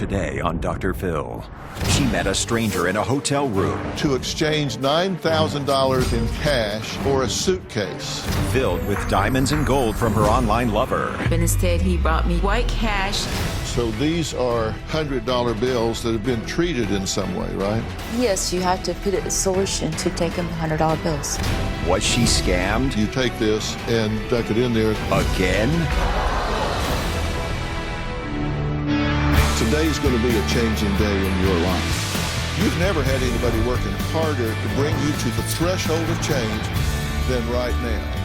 today on Dr. Phil. She met a stranger in a hotel room to exchange $9,000 in cash for a suitcase filled with diamonds and gold from her online lover. But instead, he brought me white cash. So these are $100 bills that have been treated in some way, right? Yes, you have to put a solution to take them $100 bills. Was she scammed? You take this and duck it in there. Again? Today's going to be a changing day in your life. You've never had anybody working harder to bring you to the threshold of change than right now.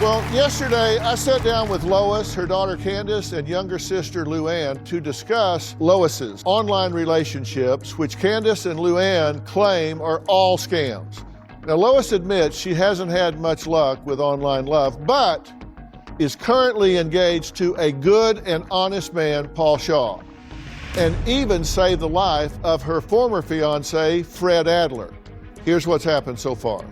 Well, yesterday I sat down with Lois, her daughter Candace, and younger sister Luann to discuss Lois's online relationships, which Candace and Luann claim are all scams. Now, Lois admits she hasn't had much luck with online love, but is currently engaged to a good and honest man, Paul Shaw, and even saved the life of her former fiancé, Fred Adler. Here's what's happened so far.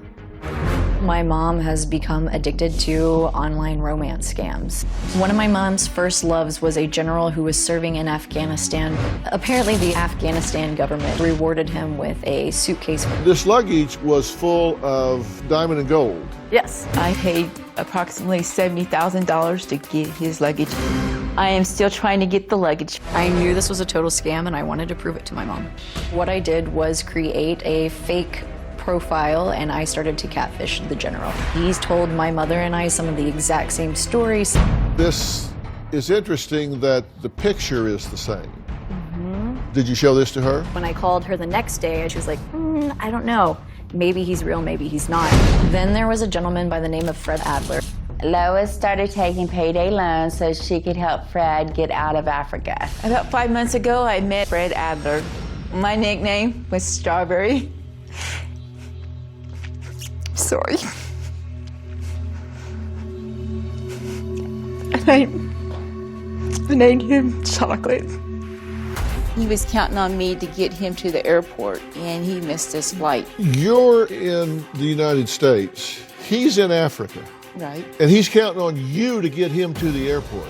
My mom has become addicted to online romance scams. One of my mom's first loves was a general who was serving in Afghanistan. Apparently the Afghanistan government rewarded him with a suitcase. This luggage was full of diamond and gold. Yes, I paid approximately $70,000 to get his luggage. I am still trying to get the luggage. I knew this was a total scam and I wanted to prove it to my mom. What I did was create a fake profile and I started to catfish the general. He's told my mother and I some of the exact same stories. This is interesting that the picture is the same. Did you show this to her? When I called her the next day, she was like, I don't know. Maybe he's real, maybe he's not. Then there was a gentleman by the name of Fred Adler. Lois started taking payday loans so she could help Fred get out of Africa. About 5 months ago, I met Fred Adler. My nickname was Strawberry. Sorry. I named him Chocolate. He was counting on me to get him to the airport, and he missed his flight. You're in the United States. He's in Africa. Right. And he's counting on you to get him to the airport.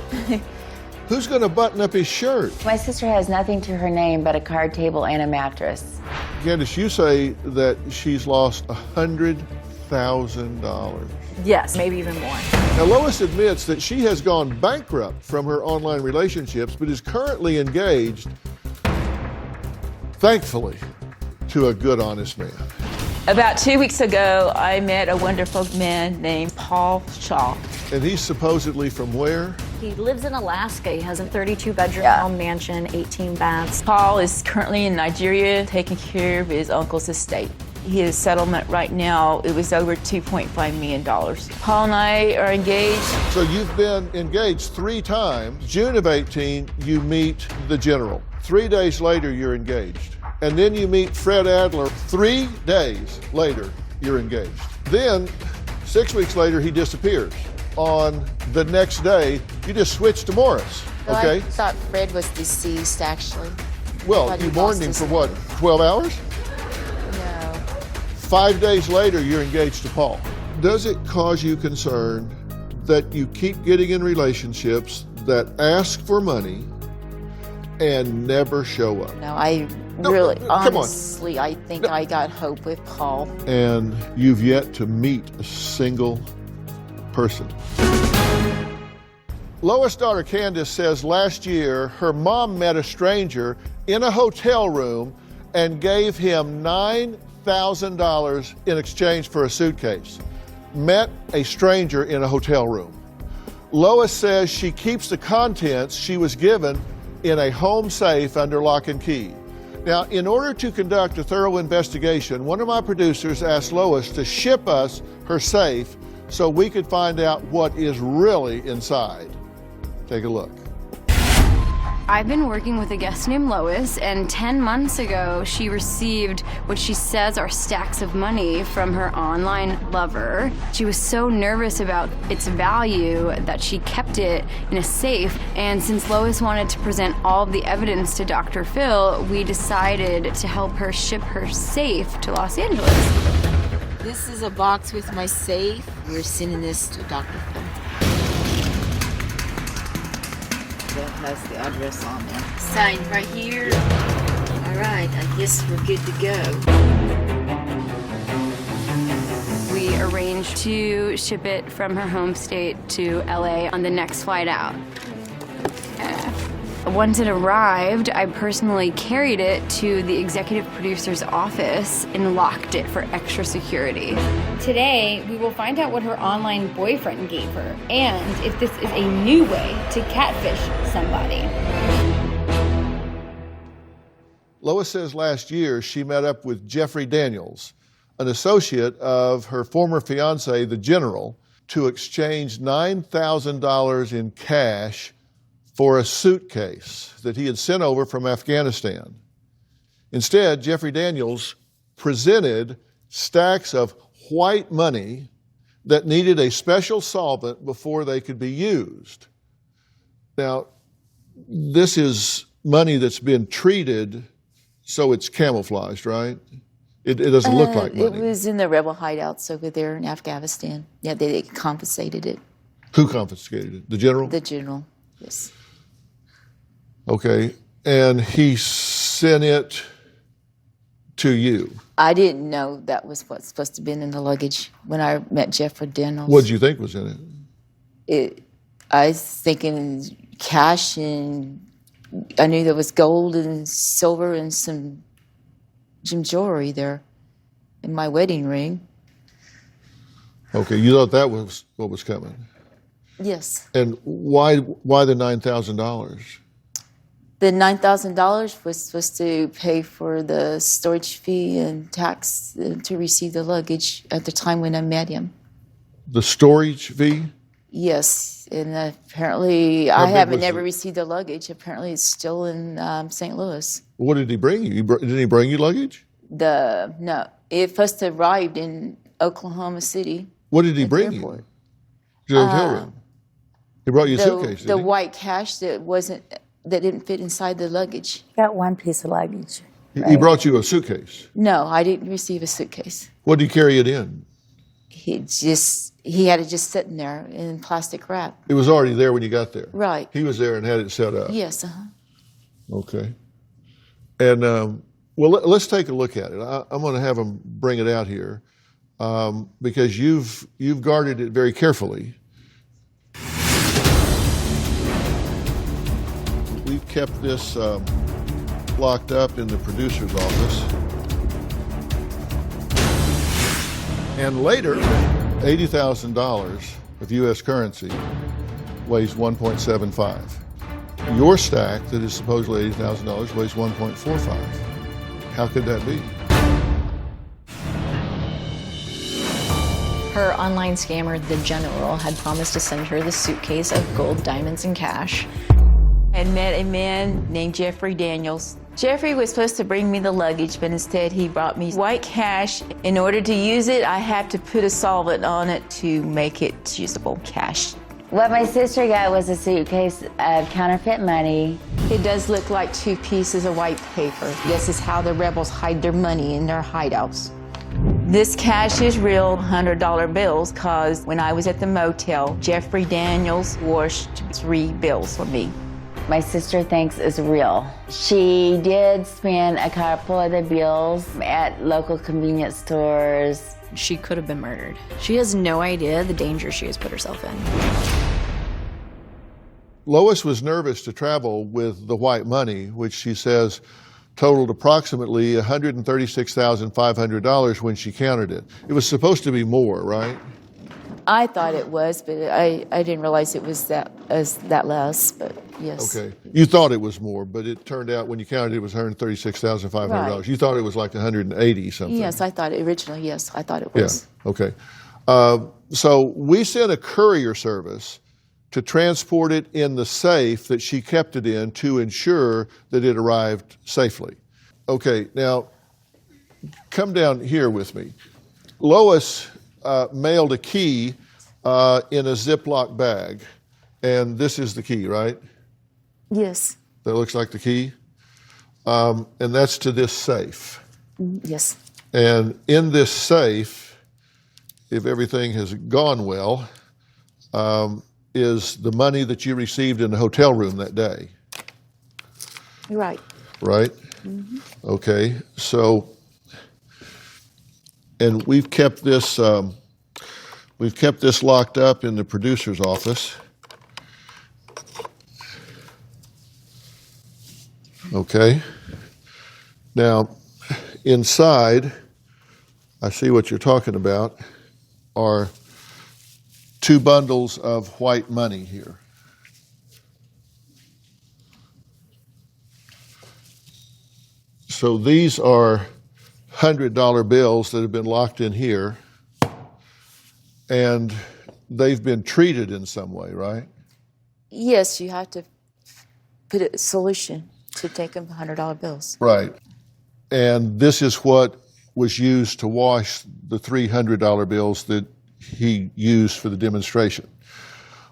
Who's going to button up his shirt? My sister has nothing to her name but a card table and a mattress. Candace, you say that she's lost $100,000. Yes, maybe even more. Now, Lois admits that she has gone bankrupt from her online relationships, but is currently engaged, thankfully, to a good, honest man. About 2 weeks ago, I met a wonderful man named Paul Shaw. And he's supposedly from where? He lives in Alaska. He has a 32-bedroom mansion, 18 baths. Paul is currently in Nigeria taking care of his uncle's estate. His settlement right now, it was over $2.5 million. Paul and I are engaged. So you've been engaged 3 times. June of 18, you meet the general. 3 days later, you're engaged. And then you meet Fred Adler. 3 days later, you're engaged. Then, 6 weeks later, he disappears. On the next day, you just switch to Morris, okay? I thought Fred was deceased, actually. Well, you mourned him for what, 12 hours? No. 5 days later, you're engaged to Paul. Does it cause you concern that you keep getting in relationships that ask for money and never show up? No, I really, honestly, I think I got hope with Paul. And you've yet to meet a single person. Lois' daughter Candace says last year her mom met a stranger in a hotel room and gave him $9,000 in exchange for a suitcase. Met a stranger in a hotel room. Lois says she keeps the contents she was given in a home safe under lock and key. Now, in order to conduct a thorough investigation, one of my producers asked Lois to ship us her safe so we could find out what is really inside. Take a look. I've been working with a guest named Lois, and 10 months ago, she received what she says are stacks of money from her online lover. She was so nervous about its value that she kept it in a safe, and since Lois wanted to present all of the evidence to Dr. Phil, we decided to help her ship her safe to Los Angeles. This is a box with my safe. We're sending this to Dr. Phil. That has the address on there. Signed right here. All right, I guess we're good to go. We arranged to ship it from her home state to LA on the next flight out. Once it arrived, I personally carried it to the executive producer's office and locked it for extra security. Today, we will find out what her online boyfriend gave her and if this is a new way to catfish somebody. Lois says last year she met up with Jeffrey Daniels, an associate of her former fiance, the general, to exchange $9,000 in cash for a suitcase that he had sent over from Afghanistan. Instead, Jeffrey Daniels presented stacks of white money that needed a special solvent before they could be used. Now, this is money that's been treated so it's camouflaged, right? It doesn't look like money. It was in the rebel hideouts over there in Afghanistan. Yeah, they confiscated it. Who confiscated it? The general? The general, yes. Okay, and he sent it to you. I didn't know that was what's supposed to be in the luggage when I met Jeffrey Daniels. What did you think was in it? I was thinking cash, and I knew there was gold and silver and some jewelry there, and my wedding ring. Okay, you thought that was what was coming? Yes. And why the $9,000? The $9,000 was supposed to pay for the storage fee and tax to receive the luggage at the time when I met him. The storage fee? Yes, and apparently I haven't ever received the luggage. Apparently it's still in St. Louis. What did he bring you? Did he bring you luggage? No, it first arrived in Oklahoma City. What did he bring you? To the hotel room? He brought you a suitcase, The white cash that didn't fit inside the luggage. Got one piece of luggage. He brought you a suitcase? No, I didn't receive a suitcase. What did he carry it in? He had it just sitting there in plastic wrap. It was already there when you got there? Right. He was there and had it set up? Yes, Okay. And, well, let's take a look at it. I'm going to have him bring it out here because you've guarded it very carefully. We've kept this locked up in the producer's office. And later, $80,000 of U.S. currency weighs 1.75. Your stack that is supposedly $80,000 weighs 1.45. How could that be? Her online scammer, the general, had promised to send her the suitcase of gold, diamonds, and cash. I met a man named Jeffrey Daniels. Jeffrey was supposed to bring me the luggage, but instead he brought me white cash. In order to use it, I had to put a solvent on it to make it usable cash. What my sister got was a suitcase of counterfeit money. It does look like 2 pieces of white paper. This is how the rebels hide their money in their hideouts. This cash is real $100 bills because when I was at the motel, Jeffrey Daniels washed 3 bills for me. My sister thinks is real. She did spend a couple of the bills at local convenience stores. She could have been murdered. She has no idea the danger she has put herself in. Lois was nervous to travel with the white money, which she says totaled approximately $136,500 when she counted it. It was supposed to be more, right? I thought it was, but I didn't realize it was that less, but yes. Okay. You thought it was more, but it turned out when you counted it was $136,500. Right. You thought it was like 180 something. Yes, I thought originally, yes, I thought it was. Yeah, okay. So we sent a courier service to transport it in the safe that she kept it in to ensure that it arrived safely. Okay, now come down here with me. Lois mailed a key in a Ziploc bag, and this is the key, right? Yes. That looks like the key? And that's to this safe. Yes. And in this safe, if everything has gone well, is the money that you received in the hotel room that day. Right. Right? Mm-hmm. Okay, so, and we've kept this locked up in the producer's office. Okay. Now, inside, I see what you're talking about, are 2 bundles of white money here. So these are $100 bills that have been locked in here, and they've been treated in some way, right? Yes, you have to put a solution to take them $100 bills. Right. And this is what was used to wash the $300 bills that he used for the demonstration.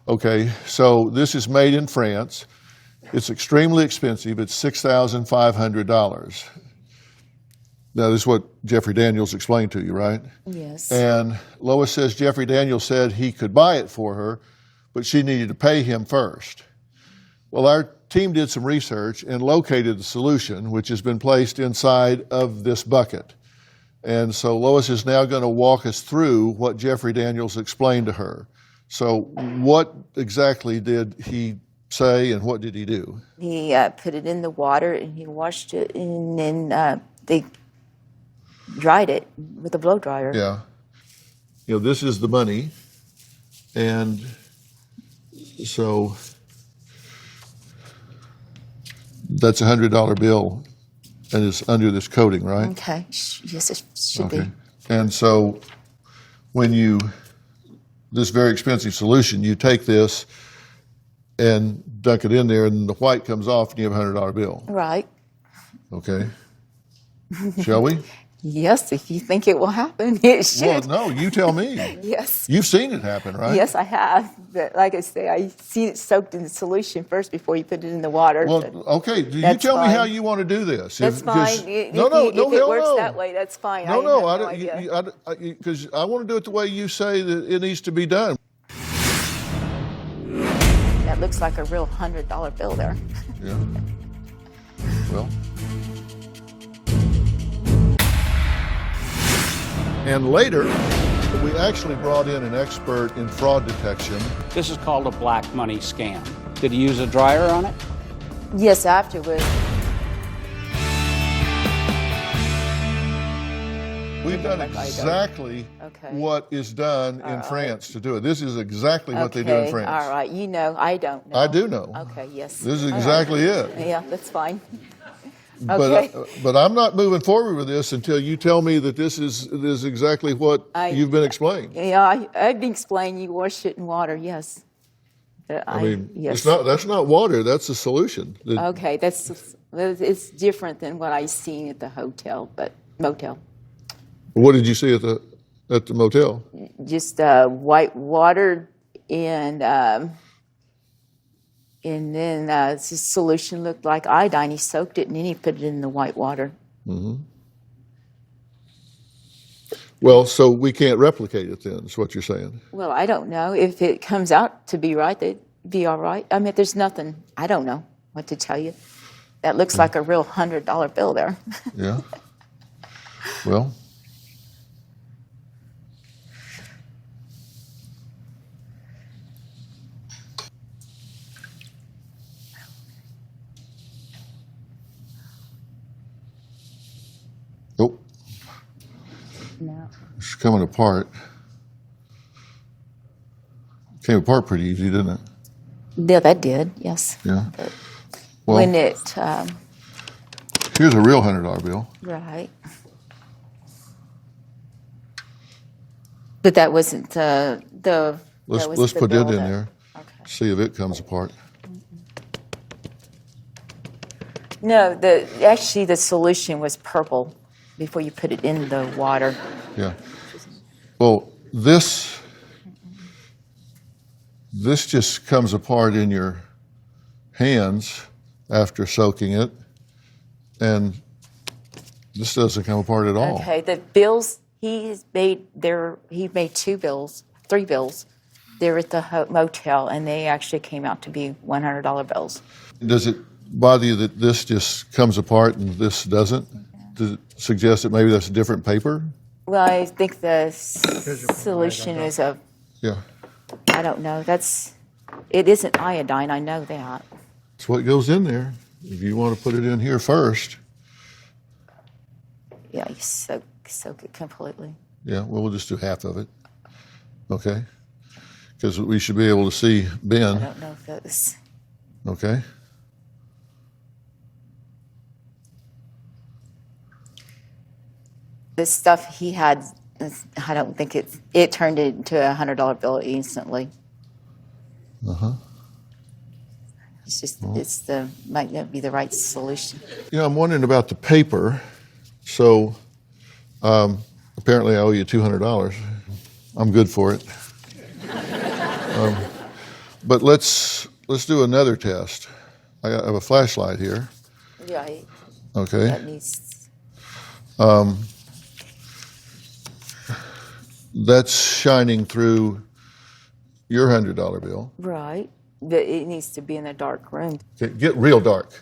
Okay, so this is made in France. It's extremely expensive. It's $6,500. Now, this is what Jeffrey Daniels explained to you, right? Yes. And Lois says Jeffrey Daniels said he could buy it for her, but she needed to pay him first. Well, our team did some research and located the solution, which has been placed inside of this bucket. And so Lois is now going to walk us through what Jeffrey Daniels explained to her. So what exactly did he say and what did he do? He put it in the water and he washed it, and then they dried it with a blow dryer. Yeah. You know, this is the money. And so that's a $100 bill, and it's under this coating, right? Okay. Yes, it should be. And so when you, this very expensive solution, you take this and dunk it in there, and the white comes off, and you have a $100 bill. Right. Okay. Shall we? Yes, if you think it will happen, it should. Well, no, you tell me. Yes. You've seen it happen, right? Yes, I have. But like I say, I see it soaked in the solution first before you put it in the water. Well, okay. You tell me how you want to do this. That's fine. If it works that way, that's fine. Because I want to do it the way you say that it needs to be done. That looks like a real $100 bill there. Yeah. Well. And later, we actually brought in an expert in fraud detection. This is called a black money scam. Did he use a dryer on it? Yes, afterwards. We've done exactly what is done in France to do it. This is exactly what they do in France. All right. You know, I don't know. I do know. Okay, yes. This is exactly it. Yeah, that's fine. But I'm not moving forward with this until you tell me that this is exactly what you've been explaining. Yeah, I've been explaining you wash it in water, yes. Yes. That's not water, that's a solution. Okay, it's different than what I seen at the motel. What did you see at the motel? Just white water and then the solution looked like iodine. He soaked it and then he put it in the white water. Mm-hmm. Well, so we can't replicate it then, is what you're saying. Well, I don't know. If it comes out to be right, it'd be all right. I mean, there's nothing. I don't know what to tell you. That looks like a real $100 bill there. Yeah. Well. Nope. No. It's coming apart. Came apart pretty easy, didn't it? Yeah, that did, yes. Yeah. But well, when it... here's a real $100 bill. Right. But that wasn't the... Let's put it in there. Okay. See if it comes apart. No, actually the solution was purple before you put it in the water. Yeah. Well, this just comes apart in your hands after soaking it, and this doesn't come apart at all. Okay, the bills he made 3 bills. They're at the motel, and they actually came out to be $100 bills. Does it bother you that this just comes apart and this doesn't? Does it suggest that maybe that's a different paper? Well, I think the solution is Yeah. I don't know. It isn't iodine. I know that. It's what goes in there. If you want to put it in here first. Yeah, you soak it completely. Yeah, well, we'll just do half of it. Okay? Because we should be able to see I Ben. don't know if that's. Okay? The stuff he had, I don't think it turned into a $100 bill instantly. It's just, might not be the right solution. You know, I'm wondering about the paper. So apparently I owe you $200. I'm good for it. But let's do another test. I have a flashlight here. Yeah, Okay. that needs. That's shining through your $100 bill. Right, but it needs to be in a dark room. Okay, get real dark.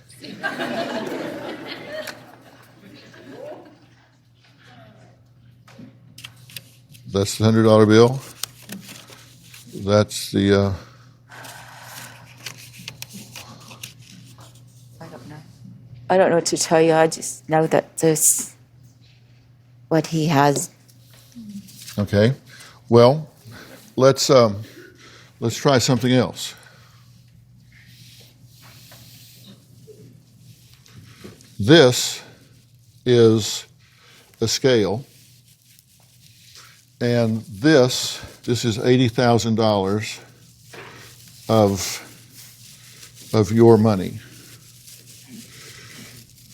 That's the $100 bill. That's the. I don't know. I don't know what to tell you. I just know that this, what he has. Okay. Well, let's try something else. This is a scale, and this is $80,000 of your money.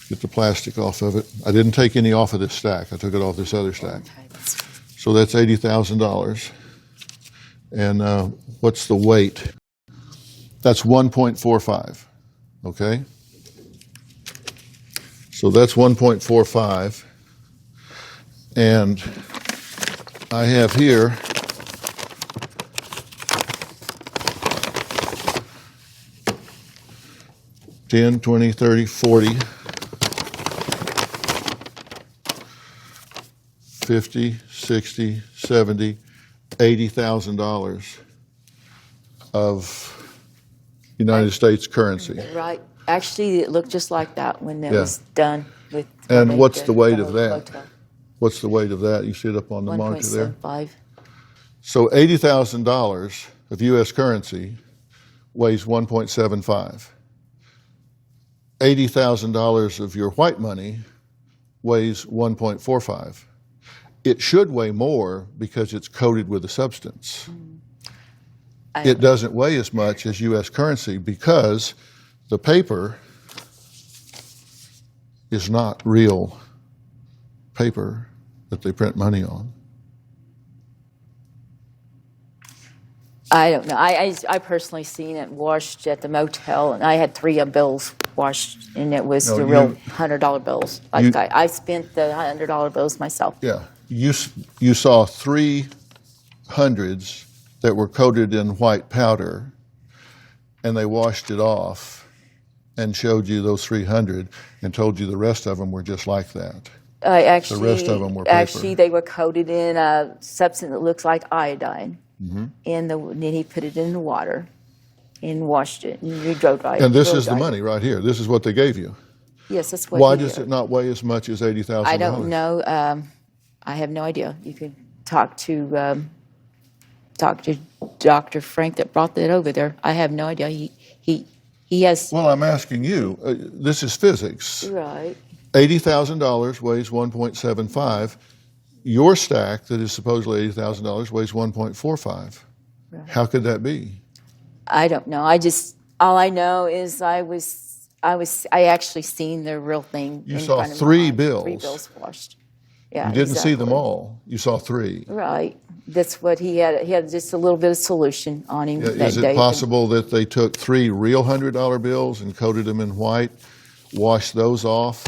Get the plastic off of it. I didn't take any off of this stack. I took it off this other stack. So that's $80,000. And what's the weight? That's 1.45. Okay? So that's 1.45. And I have here $10, $20, $30, $40, $50, $60, $70, $80,000 of United States currency. Right. Actually, it looked just like that when it Yeah. was done with. And what's the weight done of with that? Motel. What's the weight of that? You see it up on the monitor there? 1.75. So $80,000 of U.S. currency weighs 1.75. $80,000 of your white money weighs 1.45. It should weigh more because it's coated with a substance. It doesn't weigh as much as U.S. currency because the paper is not real paper that they print money on. I don't know. I personally seen it washed at the motel, and I had 3 bills washed, and it was No, the real $100 bills. you- I spent the $100 bills myself. Yeah, you saw 3 hundreds that were coated in white powder, and they washed it off and showed you those 300 and told you the rest of them were just like that. Actually, rest of them were paper. Actually, they were coated in a substance that looks like iodine. Mm-hmm. And then he put it in the water and washed it, and you drove right. And this drove is the right. money right here. This is what they gave you. Yes, that's what. Why he does did. it not weigh as much as $80,000? I don't know. I have no idea. You could talk to Dr. Frank that brought that over there. I have no idea. He has. Well, I'm asking you. This is physics. Right. $80,000 weighs 1.75. Your stack that is supposedly $80,000 weighs 1.45. Right. How could that be? I don't know. All I know is I actually seen the real thing. You in saw front of my 3 eyes. bills. 3 bills washed. Yeah, You didn't see them exactly. all. You saw 3. Right. That's what he had. He had just a little bit of solution on him that Is day. it possible that they took 3 real $100 bills and coated them in white, washed those off,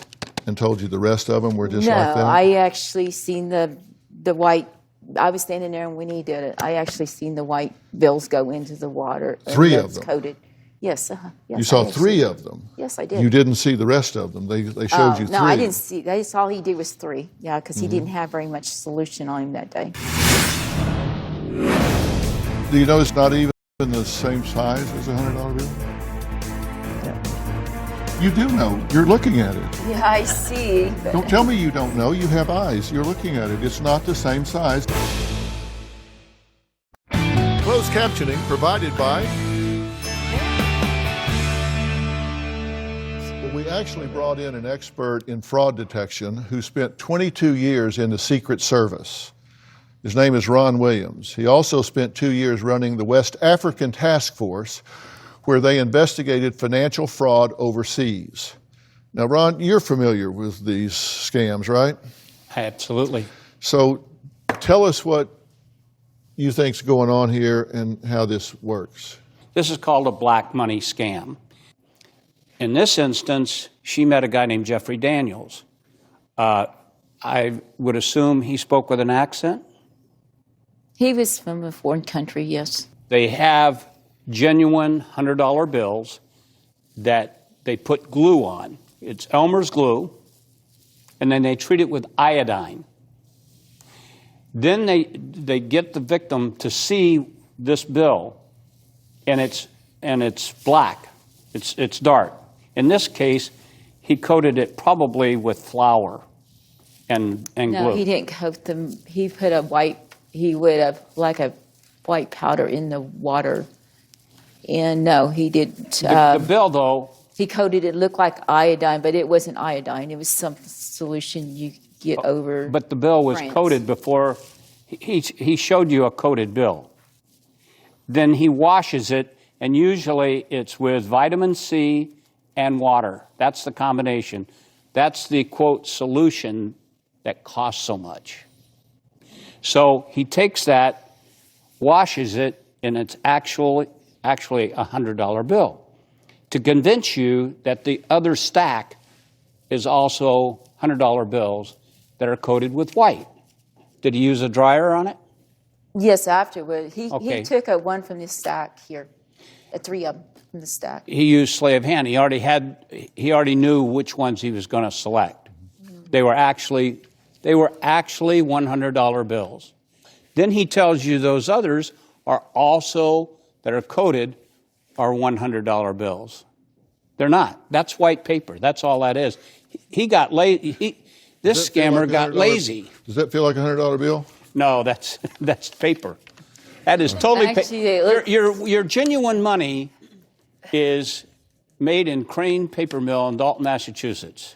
and told you the rest of them were just No, like that? I actually seen the white. I was standing there when he did it. I actually seen the white bills go into the water. 3 of that's them? Coated. Yes. Yes. You saw I 3 actually- of them? Yes, I did. You didn't see the rest of them? They showed you 3? No, I didn't see. That's all he did was 3. Yeah, because Mm-hmm. he didn't have very much solution on him that day. Do you know it's not even the same size as a $100 bill? You do know. You're looking at it. Yeah, I see. Don't tell me you don't know. You have eyes. You're looking at it. It's not the same size. Closed captioning provided by... Well, we actually brought in an expert in fraud detection who spent 22 years in the Secret Service. His name is Ron Williams. He also spent 2 years running the West African Task Force, where they investigated financial fraud overseas. Now, Ron, you're familiar with these scams, right? Absolutely. So tell us what you think's going on here and how this works. This is called a black money scam. In this instance, she met a guy named Jeffrey Daniels. I would assume he spoke with an accent. He was from a foreign country, yes. They have genuine $100 bills that they put glue on. It's Elmer's glue, and then they treat it with iodine. Then they get the victim to see this bill, and it's black. It's dark. In this case, he coated it probably with flour and glue. No, he didn't coat them. He put a white. He would have like a white powder in the water. And no, he didn't. The bill, though. He coated it, looked like iodine, but it wasn't iodine. It was some solution you get over. But the bill was France. coated before. He showed you a coated bill. Then he washes it, and usually it's with vitamin C and water. That's the combination. That's the, quote, solution that costs so much. So he takes that, washes it, and it's actually a $100 bill to convince you that the other stack is also $100 bills that are coated with white. Did he use a dryer on it? Yes, afterward. He Okay. took one from the stack here, 3 of them from the stack. He used sleight of hand. He already knew which ones he was going to select. They were actually $100 bills. Then he tells you those others are also that are coated are $100 bills. They're not. That's white paper. That's all that is. He got lazy. This scammer got lazy. Does that feel like a $100 bill? No, that's paper. That is totally Actually, they look- your genuine money is made in Crane Paper Mill in Dalton, Massachusetts.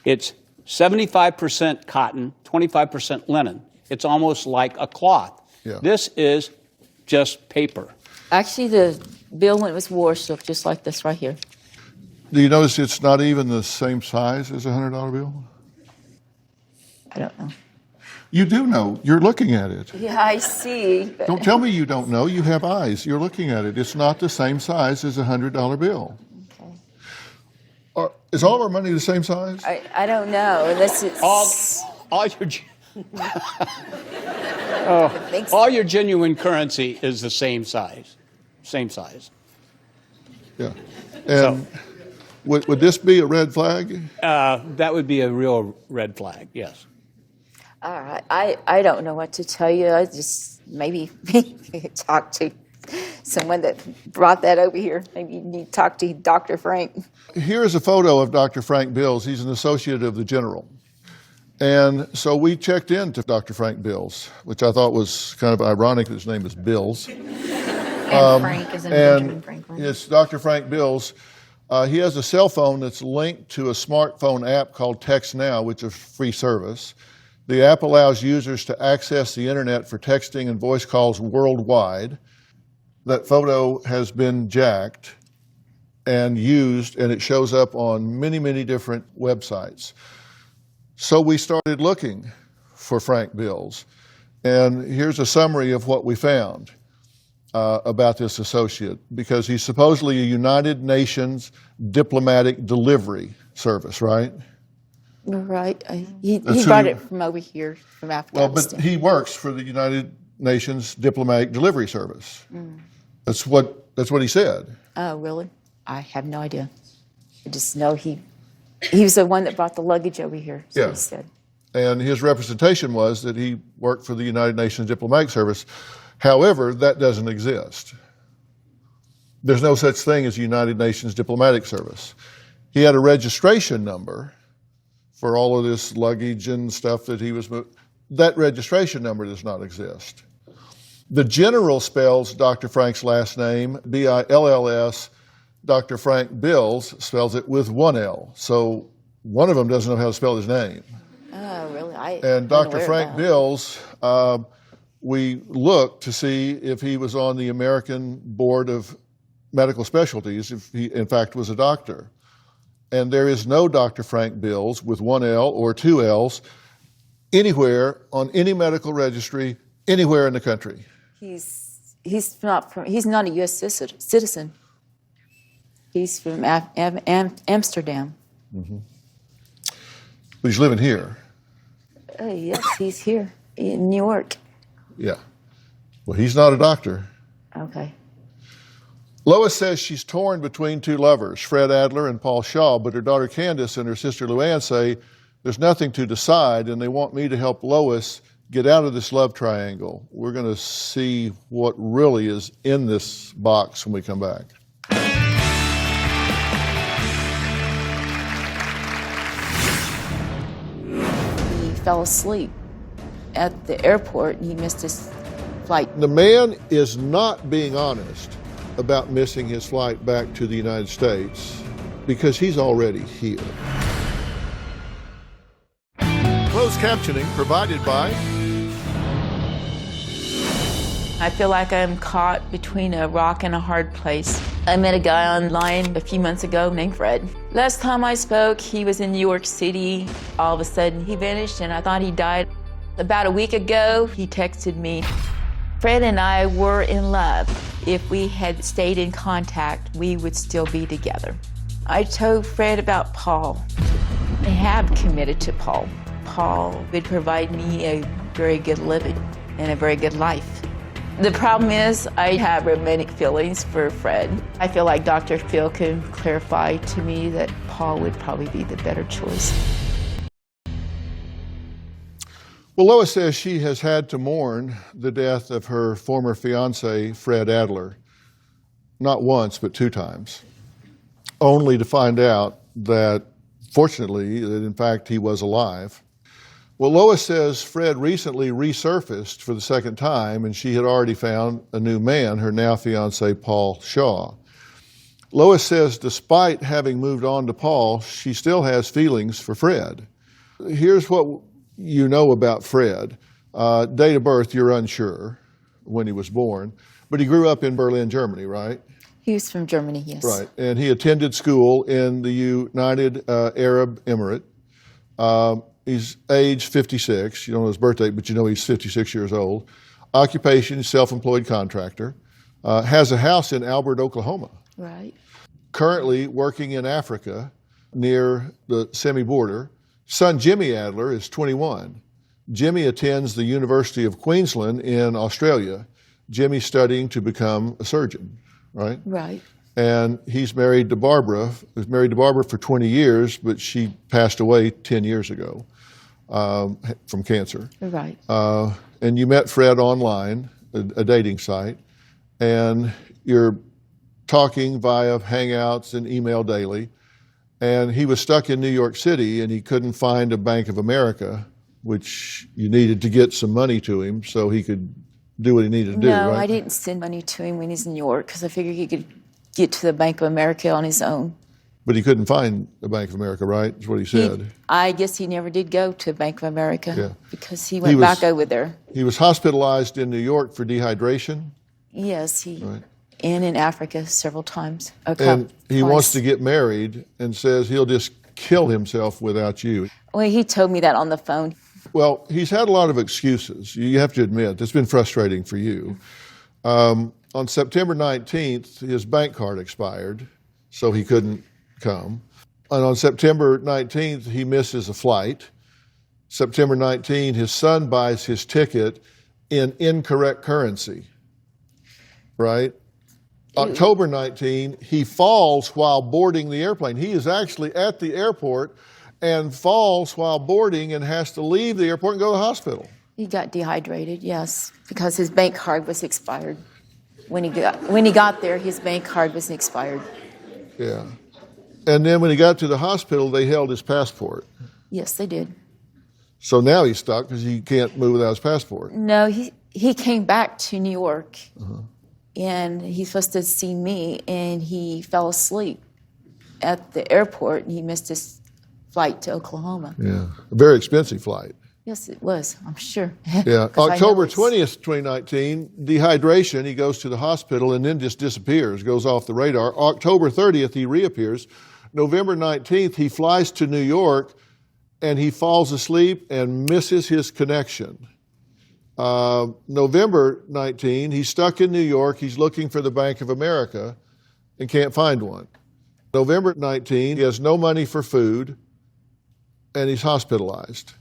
It's 75% cotton, 25% linen. It's almost like a cloth. Yeah. This is just paper. Actually, the bill when it was washed looked just like this right here. Do you notice it's not even the same size as a $100 bill? I don't know. You do know. You're looking at it. Yeah, I see. Don't tell me you don't know. You have eyes. You're looking at it. It's not the same size as a $100 bill. Okay. Is all our money the same size? I don't know unless it's All your I think so. all your genuine currency is the same size. Same size. Yeah. And would this be a red flag? That would be a real red flag, yes. All right. I don't know what to tell you. I just maybe talk to someone that brought that over here. Maybe you need to talk to Dr. Frank. Here is a photo of Dr. Frank Bills. He's an associate of the general. And so we checked into Dr. Frank Bills, which I thought was kind of ironic that his name is Bills. And Frank is in Benjamin And Franklin. it's Dr. Frank Bills. He has a cell phone that's linked to a smartphone app called Text Now, which is a free service. The app allows users to access the internet for texting and voice calls worldwide. that photo has been jacked and used, and it shows up on many, many different websites. So we started looking for Frank bills. And here's a summary of what we found about this associate, because he's supposedly a United Nations diplomatic delivery service, right? Right. He That's brought who- it from over here, from Well, Afghanistan. but he works for the United Nations diplomatic delivery service. That's what he said. Oh, really? I have no idea. I just know he was the one that brought the luggage over here, so Yeah. he said. And his representation was that he worked for the United Nations diplomatic service. However, that doesn't exist. There's no such thing as a United Nations diplomatic service. He had a registration number for all of this luggage and stuff that he was moving. That registration number does not exist. The general spells Dr. Frank's last name, B-I-L-L-S. Dr. Frank Bills spells it with one L. So one of them doesn't know how to spell his name. Oh, really? And Dr. Frank Bills, we looked to see if he was on the American Board of Medical Specialties, if he in fact was a doctor. And there is no Dr. Frank Bills with one L or two L's anywhere on any medical registry anywhere in the country. He's not a U.S. citizen. He's from Amsterdam. But he's living here. Oh, yes, he's here in New York. Yeah. Well, he's not a doctor. Okay. Lois says she's torn between two lovers, Fred Adler and Paul Shaw, but her daughter Candace and her sister Luann say there's nothing to decide, and they want me to help Lois get out of this love triangle. We're going to see what really is in this box when we come back. He fell asleep at the airport and he missed his flight. The man is not being honest about missing his flight back to the United States because he's already here. Closed captioning provided by... I feel like I'm caught between a rock and a hard place. I met a guy online a few months ago named Fred. Last time I spoke, he was in New York City. All of a sudden, he vanished and I thought he died. About a week ago, he texted me. Fred and I were in love. If we had stayed in contact, we would still be together. I told Fred about Paul. I have committed to Paul. Paul would provide me a very good living and a very good life. The problem is I have romantic feelings for Fred. I feel like Dr. Phil can clarify to me that Paul would probably be the better choice. Well, Lois says she has had to mourn the death of her former fiance, Fred Adler, not once, but 2 times, only to find out that, fortunately, that in fact he was alive. Well, Lois says Fred recently resurfaced for the 2nd time, and she had already found a new man, her now fiance, Paul Shaw. Lois says despite having moved on to Paul, she still has feelings for Fred. Here's what you know about Fred. Date of birth, you're unsure when he was born, but he grew up in Berlin, Germany, right? He was from Germany, yes. Right, and he attended school in the United Arab Emirate. He's age 56. You don't know his birth date, but you know he's 56 years old. Occupation, self-employed contractor. Has a house in Albert, Oklahoma. Right. Currently working in Africa near the semi-border. Son Jimmy Adler is 21. Jimmy attends the University of Queensland in Australia. Jimmy's studying to become a surgeon, right? Right. And he's married to Barbara. He was married to Barbara for 20 years, but she passed away 10 years ago from cancer. Right. And you met Fred online, a dating site, and you're talking via Hangouts and email daily. And he was stuck in New York City, and he couldn't find a Bank of America, which you needed to get some money to him so he could do what he needed to do, No, right? I didn't send money to him when he's in New York because I figured he could get to the Bank of America on his own. But he couldn't find a Bank of America, right? Is what he said. I guess he never did go to Bank of America Yeah. because he went back over there. He was hospitalized in New York for dehydration. Yes, Right. and in Africa several times. And he wants Twice. to get married and says he'll just kill himself without you. Well, he told me that on the phone. Well, he's had a lot of excuses. You have to admit, it's been frustrating for you. On September 19th, his bank card expired, so he couldn't come. And on September 19th, he misses a flight. September 19th, his son buys his ticket in incorrect currency, right? October 19th, he falls while boarding the airplane. He is actually at the airport and falls while boarding and has to leave the airport and go to the hospital. He got dehydrated, yes, because his bank card was expired. When he got there, his bank card was expired. Yeah. And then when he got to the hospital, they held his passport. Yes, they did. So now he's stuck because he can't move without his passport. No, he came back to New York, and he's supposed to see me, and he fell asleep at the airport, and he missed his flight to Oklahoma. Yeah. A very expensive flight. Yes, it was, I'm sure. Yeah. 'Cause I know October it's- 20th, 2019, dehydration. He goes to the hospital and then just disappears, goes off the radar. October 30th, he reappears. November 19th, he flies to New York and he falls asleep and misses his connection. November 19, he's stuck in New York. He's looking for the Bank of America and can't find one. November 19, he has no money for food and he's hospitalized.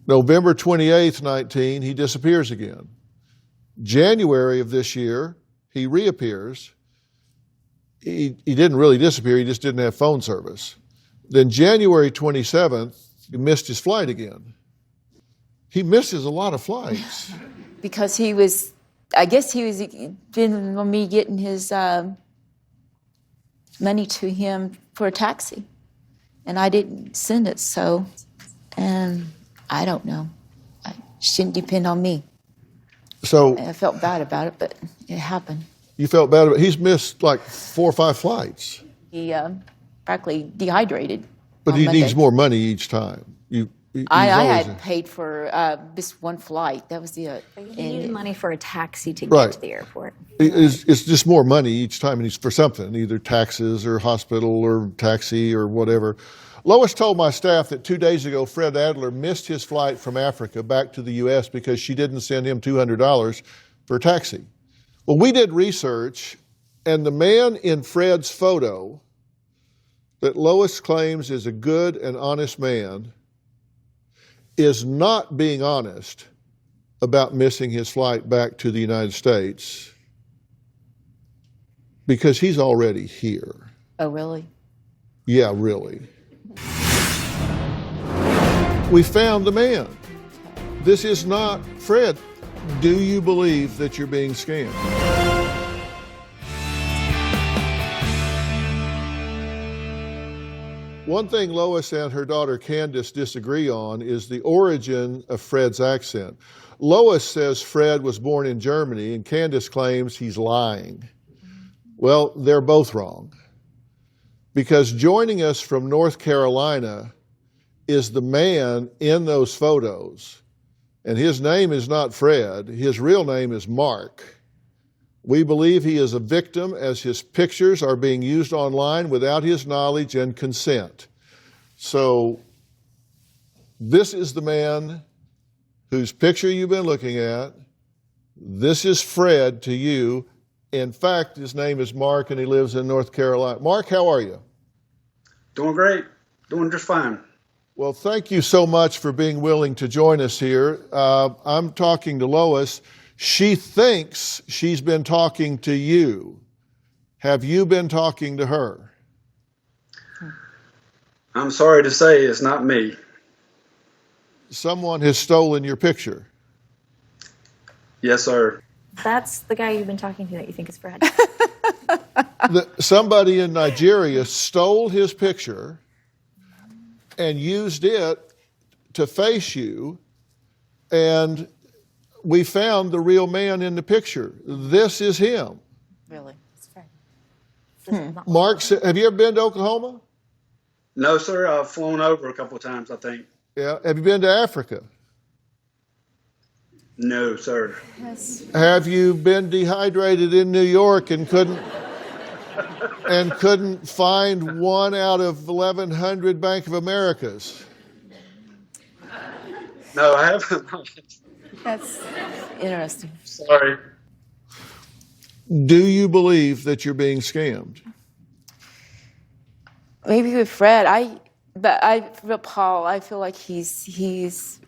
November 28th, 19, he disappears again. January of this year, he reappears. He didn't really disappear, he just didn't have phone service. Then January 27th, he missed his flight again. He misses a lot of flights. Because I guess he was depending on me getting his money to him for a taxi. And I didn't send it, and I don't know. It shouldn't depend on me. So I felt bad about it, but it happened. you felt bad about it. He's missed like 4 or 5 flights. He practically dehydrated. But on he Monday. needs more money each time. I had paid for just one flight. That was the. He needed money for a taxi to Right. get to the airport. It's just more money each time, and he's for something, either taxes or hospital or taxi or whatever. Lois told my staff that 2 days ago, Fred Adler missed his flight from Africa back to the U.S. because she didn't send him $200 for a taxi. Well, we did research, and the man in Fred's photo that Lois claims is a good and honest man is not being honest about missing his flight back to the United States because he's already here. Oh, really? Yeah, really. We found the man. This is not Fred. Do you believe that you're being scammed? One thing Lois and her daughter Candace disagree on is the origin of Fred's accent. Lois says Fred was born in Germany, and Candace claims he's lying. Well, they're both wrong. Because joining us from North Carolina is the man in those photos. And his name is not Fred, his real name is Mark. We believe he is a victim as his pictures are being used online without his knowledge and consent. So this is the man whose picture you've been looking at. This is Fred to you. In fact, his name is Mark and he lives in North Carolina. Mark, how are you? Doing great. Doing just fine. Well, thank you so much for being willing to join us here. I'm talking to Lois. She thinks she's been talking to you. Have you been talking to her? I'm sorry to say it's not me. Someone has stolen your picture. Yes, sir. That's the guy you've been talking to that you think is Fred. Somebody in Nigeria stole his picture and used it to face you, and we found the real man in the picture. This is him. Really? It's Fred. Mark, have you ever been to Oklahoma? No, sir. I've flown over a couple of times, I think. Yeah. Have you been to Africa? No, sir. Have you been dehydrated in New York and couldn't find one out of 1,100 Bank of Americas? No, I haven't. That's interesting. Sorry. Do you believe that you're being scammed? Maybe with Fred, with Paul, I feel like he's.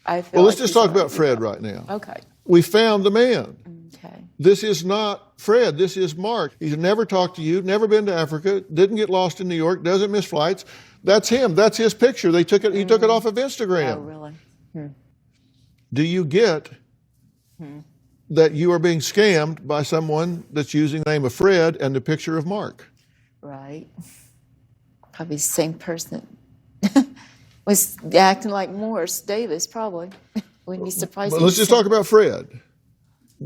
Well, let's just talk about Fred right now. Okay. We found the man. Okay. This is not Fred. This is Mark. He's never talked to you, never been to Africa, didn't get lost in New York, doesn't miss flights. That's him. That's his picture. They took it. He took it off of Instagram. Oh, really? Do you get that you are being scammed by someone that's using the name of Fred and the picture of Mark? Right. Probably the same person. Was acting like Morris Davis, probably. Wouldn't be surprised. But let's just talk about Fred.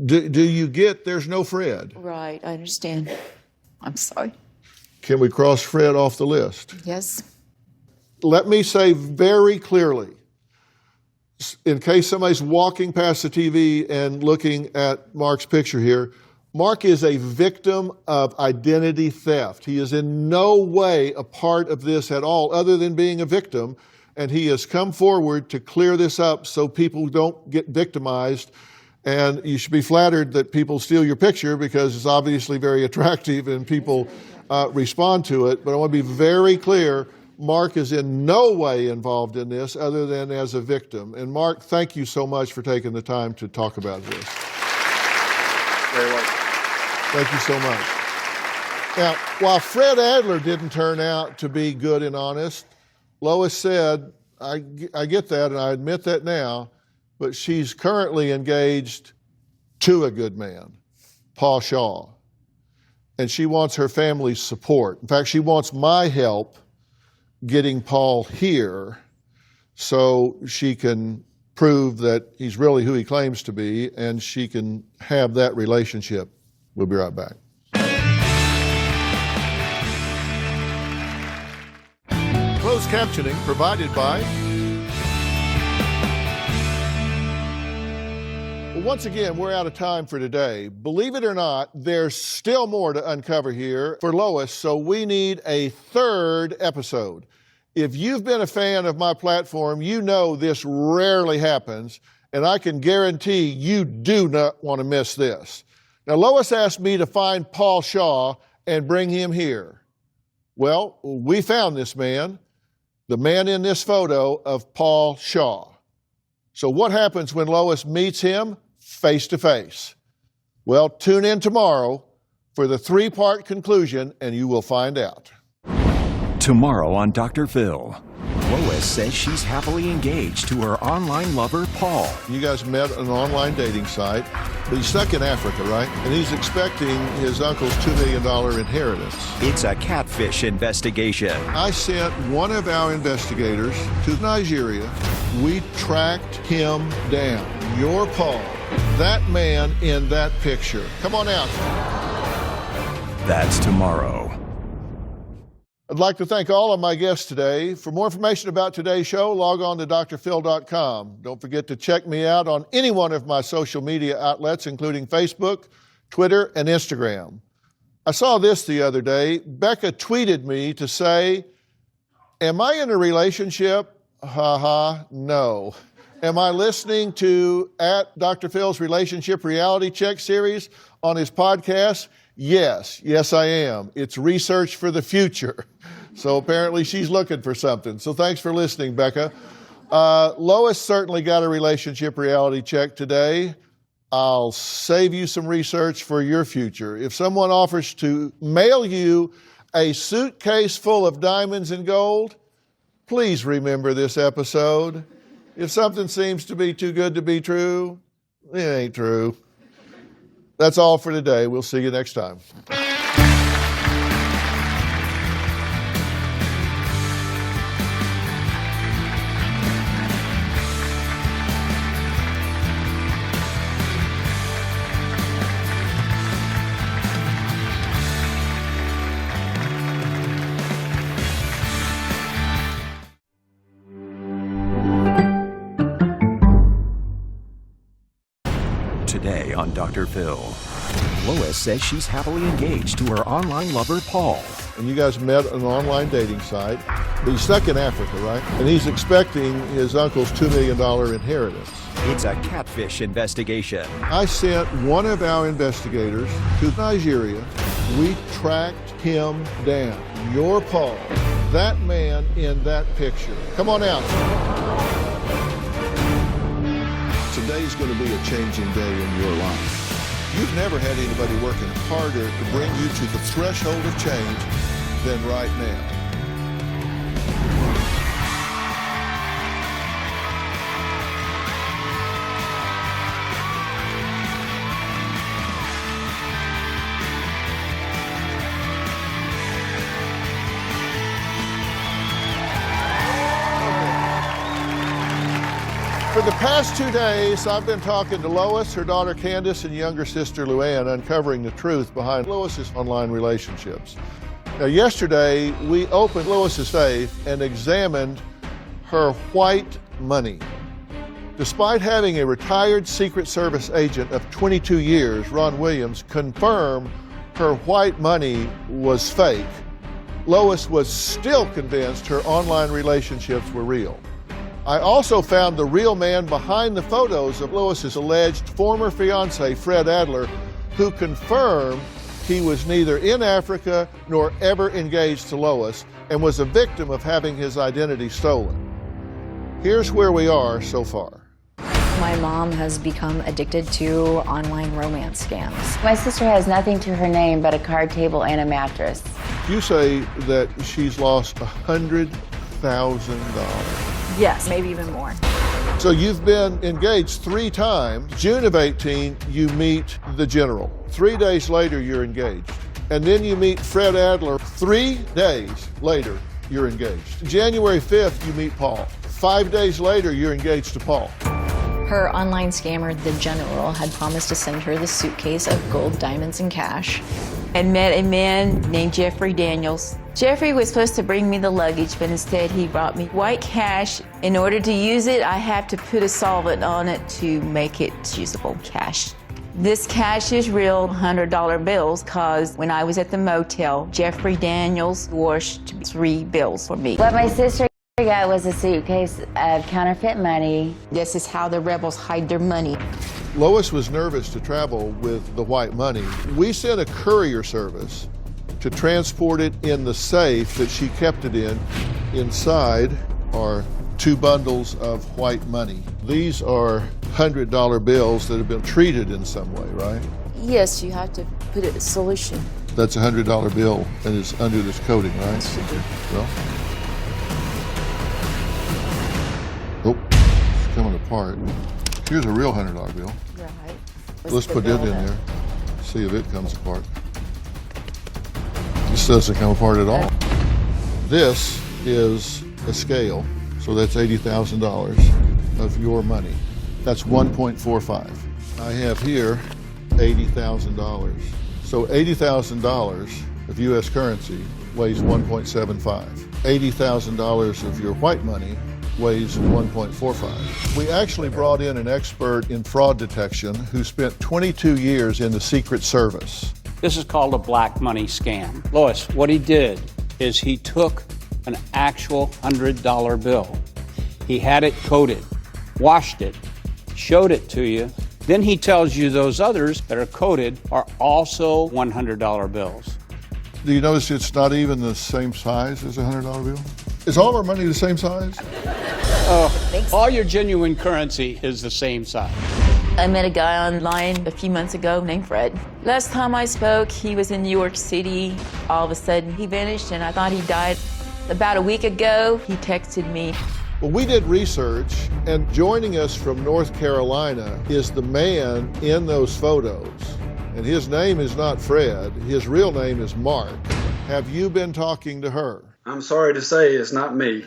Do you get there's no Fred? Right, I understand. I'm sorry. Can we cross Fred off the list? Yes. Let me say very clearly, in case somebody's walking past the TV and looking at Mark's picture here, Mark is a victim of identity theft. He is in no way a part of this at all, other than being a victim. And he has come forward to clear this up so people don't get victimized. And you should be flattered that people steal your picture because it's obviously very attractive and people respond to it. But I want to be very clear, Mark is in no way involved in this other than as a victim. And Mark, thank you so much for taking the time to talk about this. Very welcome. Thank you so much. Now, while Fred Adler didn't turn out to be good and honest, Lois said, I get that and I admit that now, but she's currently engaged to a good man, Paul Shaw. And she wants her family's support. In fact, she wants my help getting Paul here so she can prove that he's really who he claims to be and she can have that relationship. We'll be right back. Closed captioning provided by... Well, once again, we're out of time for today. Believe it or not, there's still more to uncover here for Lois, so we need a third episode. If you've been a fan of my platform, you know this rarely happens, and I can guarantee you do not want to miss this. Now, Lois asked me to find Paul Shaw and bring him here. Well, we found this man, the man in this photo of Paul Shaw. So what happens when Lois meets him face to face? Well, tune in tomorrow for the 3-part conclusion and you will find out. Tomorrow on Dr. Phil, Lois says she's happily engaged to her online lover, Paul. You guys met on an online dating site, but he's stuck in Africa, right? And he's expecting his uncle's $2 million inheritance. It's a catfish investigation. I sent one of our investigators to Nigeria. We tracked him down. Your Paul, that man in that picture. Come on out. That's tomorrow. I'd like to thank all of my guests today. For more information about today's show, log on to drphil.com. Don't forget to check me out on any one of my social media outlets, including Facebook, Twitter, and Instagram. I saw this the other day. Becca tweeted me to say, am I in a relationship? No. Am I listening to at Dr. Phil's Relationship Reality Check series on his podcast? Yes, I am. It's research for the future. So apparently she's looking for something. So thanks for listening, Becca. Lois certainly got a relationship reality check today. I'll save you some research for your future. If someone offers to mail you a suitcase full of diamonds and gold, please remember this episode. If something seems to be too good to be true, it ain't true. That's all for today. We'll see you next time. on Dr. Phil. Lois says she's happily engaged to her online lover, Paul. And you guys met on an online dating site. But he's stuck in Africa, right? And he's expecting his uncle's $2 million inheritance. It's a catfish investigation. I sent one of our investigators to Nigeria. We tracked him down. Your Paul, that man in that picture. Come on out. Today's going to be a changing day in your life. You've never had anybody working harder to bring you to the threshold of change than right now. For the past 2 days, I've been talking to Lois, her daughter Candace, and younger sister Luann, uncovering the truth behind Lois's online relationships. Now, yesterday, we opened Lois's safe and examined her white money. Despite having a retired Secret Service agent of 22 years, Ron Williams, confirm her white money was fake, Lois was still convinced her online relationships were real. I also found the real man behind the photos of Lois's alleged former fiancé, Fred Adler, who confirmed he was neither in Africa nor ever engaged to Lois and was a victim of having his identity stolen. Here's where we are so far. My mom has become addicted to online romance scams. My sister has nothing to her name but a card table and a mattress. You say that she's lost $100,000. Yes, maybe even more. So you've been engaged 3 times. June of 18, you meet the general. 3 days later, you're engaged. And then you meet Fred Adler. 3 days later, you're engaged. January 5th, you meet Paul. 5 days later, you're engaged to Paul. Her online scammer, the general, had promised to send her the suitcase of gold, diamonds, and cash. I met a man named Jeffrey Daniels. Jeffrey was supposed to bring me the luggage, but instead he brought me white cash. In order to use it, I have to put a solvent on it to make it usable cash. This cash is real $100 bills, because when I was at the motel, Jeffrey Daniels washed 3 bills for me. What my sister got was a suitcase of counterfeit money. This is how the rebels hide their money. Lois was nervous to travel with the white money. We sent a courier service to transport it in the safe that she kept it in. Inside are 2 bundles of white money. These are $100 bills that have been treated in some way, right? Yes, you have to put it in solution. That's a $100 bill and it's under this coating, right? Well, oh, it's coming apart. Here's a real $100 bill. Right. Let's put it in there, see if it comes apart. This doesn't come apart at all. This is a scale, so that's $80,000 of your money. That's 1.45. I have here $80,000. So $80,000 of US currency weighs 1.75. $80,000 of your white money weighs 1.45. We actually brought in an expert in fraud detection who spent 22 years in the Secret Service. This is called a black money scam. Lois, what he did is he took an actual $100 bill. He had it coated, washed it, showed it to you. Then he tells you those others that are coated are also $100 bills. Do you notice it's not even the same size as a $100 bill? Is all our money the same size? All your genuine currency is the same size. I met a guy online a few months ago named Fred. Last time I spoke, he was in New York City. All of a sudden, he vanished, and I thought he died. About a week ago, he texted me. Well, we did research, and joining us from North Carolina is the man in those photos. And his name is not Fred, his real name is Mark. Have you been talking to her? I'm sorry to say it's not me.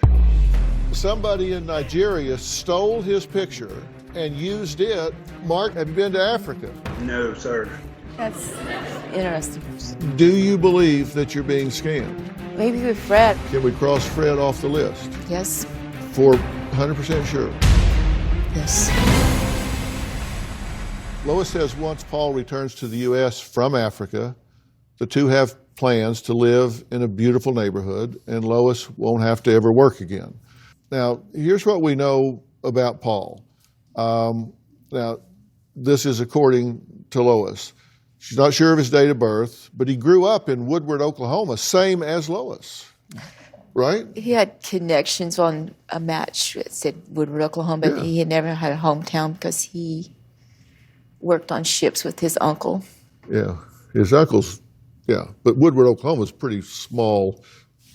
Somebody in Nigeria stole his picture and used it. Mark, have you been to Africa? No, sir. That's interesting. Do you believe that you're being scammed? Maybe with Fred. Can we cross Fred off the list? Yes. For 100% sure. Yes. Lois says once Paul returns to the U.S. from Africa, the two have plans to live in a beautiful neighborhood, and Lois won't have to ever work again. Now, here's what we know about Paul. Now, this is according to Lois. She's not sure of his date of birth, but he grew up in Woodward, Oklahoma, same as Lois, right? He had connections on a match that said Woodward, Oklahoma, but he had never had a hometown because he worked on ships with his uncle. Yeah, his uncle's, but Woodward, Oklahoma is pretty small.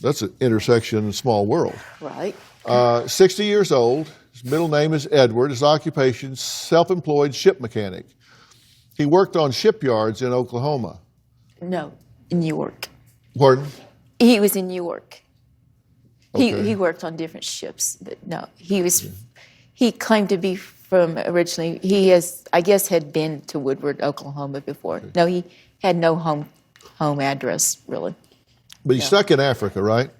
That's an intersection, small world. Right. 60 years old. His middle name is Edward. His occupation, self-employed ship mechanic. He worked on shipyards in Oklahoma. No, in New York. Pardon? He was in New York. Okay. He worked on different ships, but no, he claimed to be from originally, I guess had been to Woodward, Oklahoma before. No, he had no home address, really. But he's stuck in Africa, right?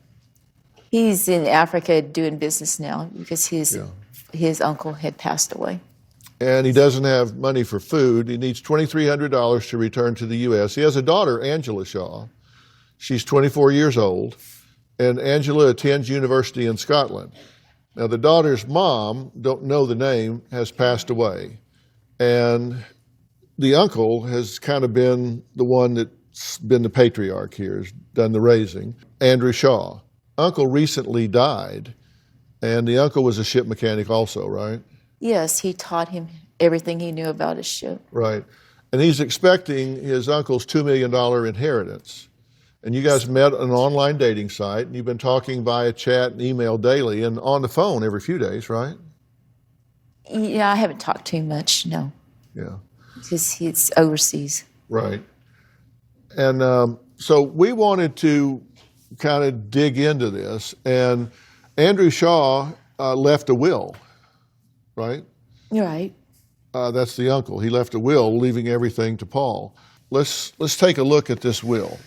He's in Africa doing business now because his uncle had passed away. And he doesn't have money for food. He needs $2,300 to return to the U.S. He has a daughter, Angela Shaw. She's 24 years old, and Angela attends university in Scotland. Now, the daughter's mom, don't know the name, has passed away. And the uncle has kind of been the one that's been the patriarch here, has done the raising, Andrew Shaw. Uncle recently died, and the uncle was a ship mechanic also, right? Yes, he taught him everything he knew about a ship. Right. And he's expecting his uncle's $2 million inheritance. And you guys met on an online dating site, and you've been talking via chat and email daily and on the phone every few days, right? Yeah, I haven't talked to him much, no. Yeah. Because he's overseas. Right. And so we wanted to kind of dig into this, and Andrew Shaw left a will, right? You're right. That's the uncle. He left a will, leaving everything to Paul. Let's take a look at this will.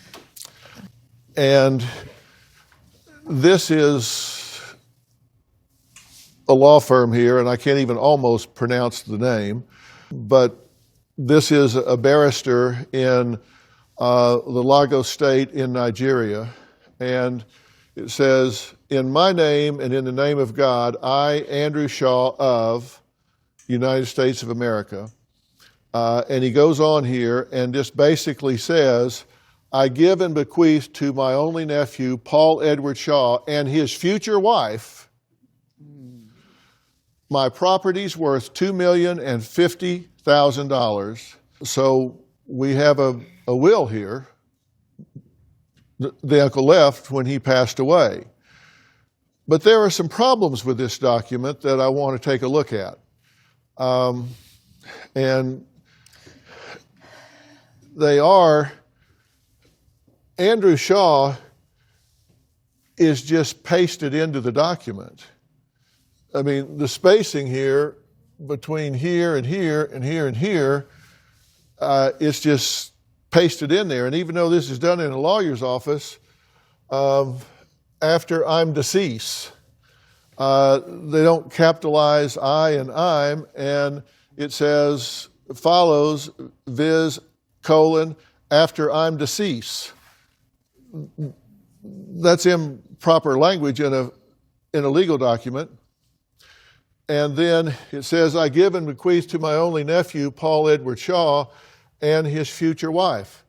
And this is a law firm here, and I can't even almost pronounce the name, but this is a barrister in the Lagos state in Nigeria. And it says, in my name and in the name of God, I, Andrew Shaw of United States of America. And he goes on here and just basically says, I give and bequeath to my only nephew, Paul Edward Shaw, and his future wife, my property's worth $2,050,000. So we have a will here. The uncle left when he passed away. But there are some problems with this document that I want to take a look at. And they are, Andrew Shaw is just pasted into the document. I mean, the spacing here between here and here and here and here, it's just pasted in there. And even though this is done in a lawyer's office, after I'm deceased, they don't capitalize I and I'm, and it says follows viz colon after I'm deceased. That's improper language in a legal document. And then it says, I give and bequeath to my only nephew, Paul Edward Shaw, and his future wife.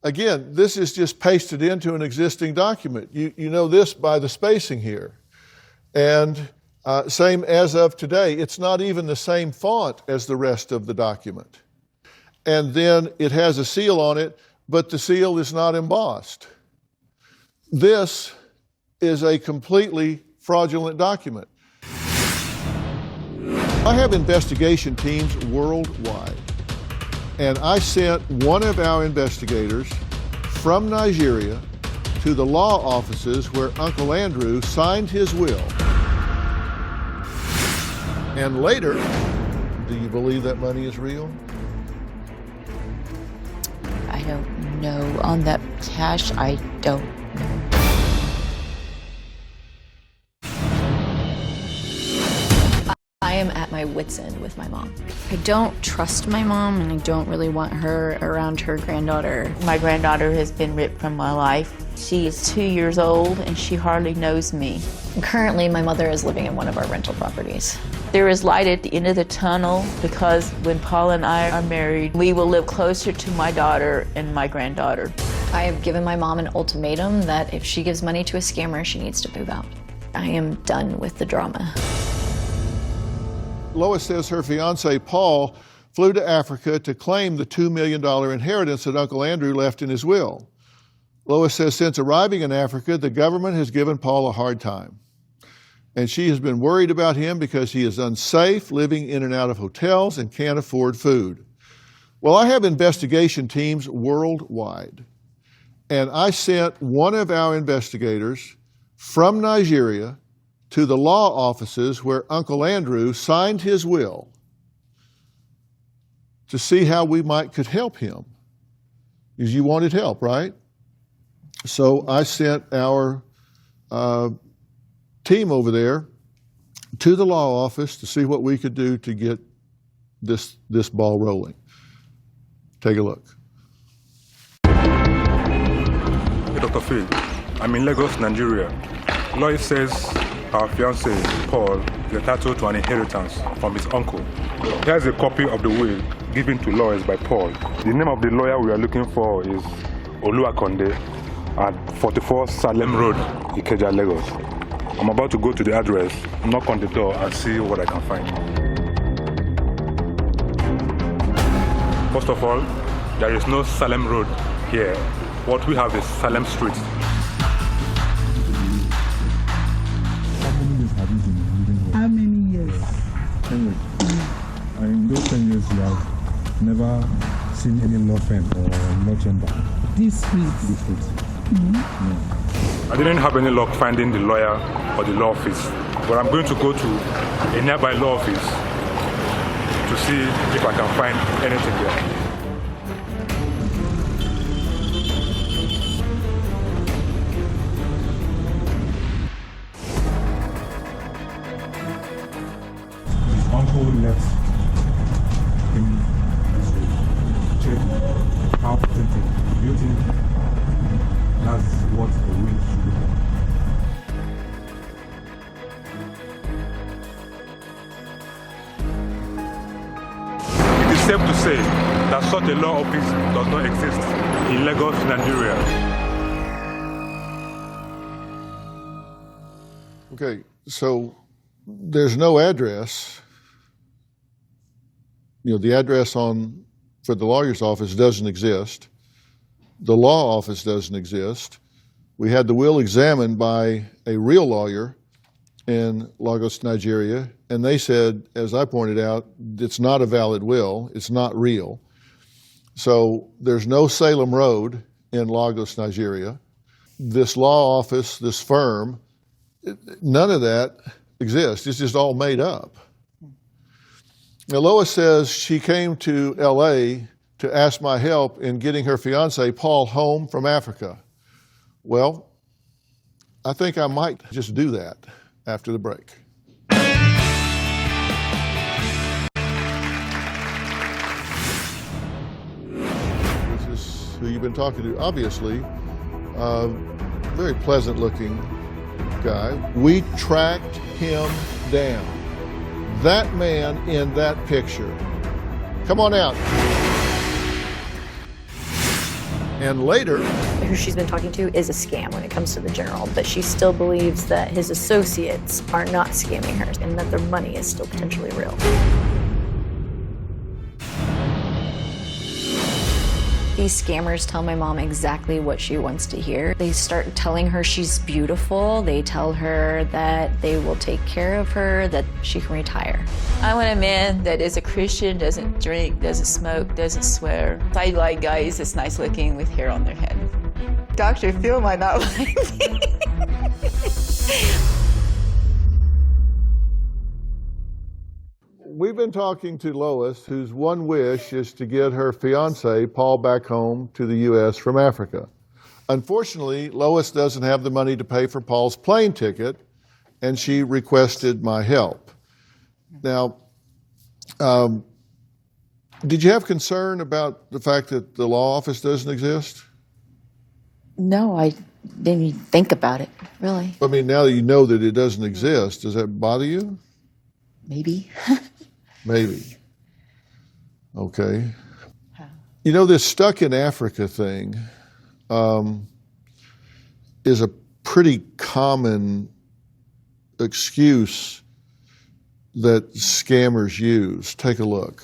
Again, this is just pasted into an existing document. You know this by the spacing here. And same as of today, it's not even the same font as the rest of the document. And then it has a seal on it, but the seal is not embossed. This is a completely fraudulent document. I have investigation teams worldwide, and I sent one of our investigators from Nigeria to the law offices where Uncle Andrew signed his will. And later, do you believe that money is real? I don't know. On that cash, I don't know. I am at my wit's end with my mom. I don't trust my mom, and I don't really want her around her granddaughter. My granddaughter has been ripped from my life. She is 2 years old and she hardly knows me. Currently, my mother is living in one of our rental properties. There is light at the end of the tunnel because when Paul and I are married, we will live closer to my daughter and my granddaughter. I have given my mom an ultimatum that if she gives money to a scammer, she needs to move out. I am done with the drama. Lois says her fiance, Paul, flew to Africa to claim the $2 million inheritance that Uncle Andrew left in his will. Lois says since arriving in Africa, the government has given Paul a hard time. And she has been worried about him because he is unsafe, living in and out of hotels, and can't afford food. Well, I have investigation teams worldwide. And I sent one of our investigators from Nigeria to the law offices where Uncle Andrew signed his will to see how we could help him. Because you wanted help, right? So I sent our team over there to the law office to see what we could do to get this ball rolling. Take a look. Hey, Dr. Phil, I'm in Lagos, Nigeria. Lois says her fiancé, Paul, is entitled to an inheritance from his uncle. Here's a copy of the will given to Lois by Paul. The name of the lawyer we are looking for is Oluwakonde at 44 Salem Road, Ikeja, Lagos. I'm about to go to the address, knock on the door, and see what I can find. First of all, there is no Salem Road here. What we have is Salem Street. How many years? 10 years. And in those 10 years, you have never seen any law firm or law chamber? This street. This street. Mm-hmm. No. I didn't have any luck finding the lawyer or the law office, but I'm going to go to a nearby law office to see if I can find anything there. His uncle left him this way. Check how authentic. Do you think that's what the will should look like? It is safe to say that such a law office does not exist in Lagos, Nigeria. Okay, so there's no address. The address for the lawyer's office doesn't exist. The law office doesn't exist. We had the will examined by a real lawyer in Lagos, Nigeria, and they said, as I pointed out, it's not a valid will, it's not real. So there's no Salem Road in Lagos, Nigeria. This law office, this firm, none of that exists. It's just all made up. Now, Lois says she came to LA to ask my help in getting her fiance, Paul, home from Africa. Well, I think I might just do that after the break. This is who you've been talking to. Obviously, very pleasant looking guy. We tracked him down. That man in that picture. Come on out. And later, Who she's been talking to is a scam when it comes to the general, but she still believes that his associates are not scamming her and that their money is still potentially real. These scammers tell my mom exactly what she wants to hear. They start telling her she's beautiful. They tell her that they will take care of her, that she can retire. I want a man that is a Christian, doesn't drink, doesn't smoke, doesn't swear. I like guys that's nice looking with hair on their head. Dr. Phil might not like me. we've been talking to Lois, whose one wish is to get her fiance, Paul, back home to the U.S. from Africa. Unfortunately, Lois doesn't have the money to pay for Paul's plane ticket, and she requested my help. Now, did you have concern about the fact that the law office doesn't exist? No, I didn't even think about it, really. I mean, now that you know that it doesn't exist, does that bother you? Maybe. Maybe. Okay. You know, this stuck in Africa thing is a pretty common excuse that scammers use. Take a look.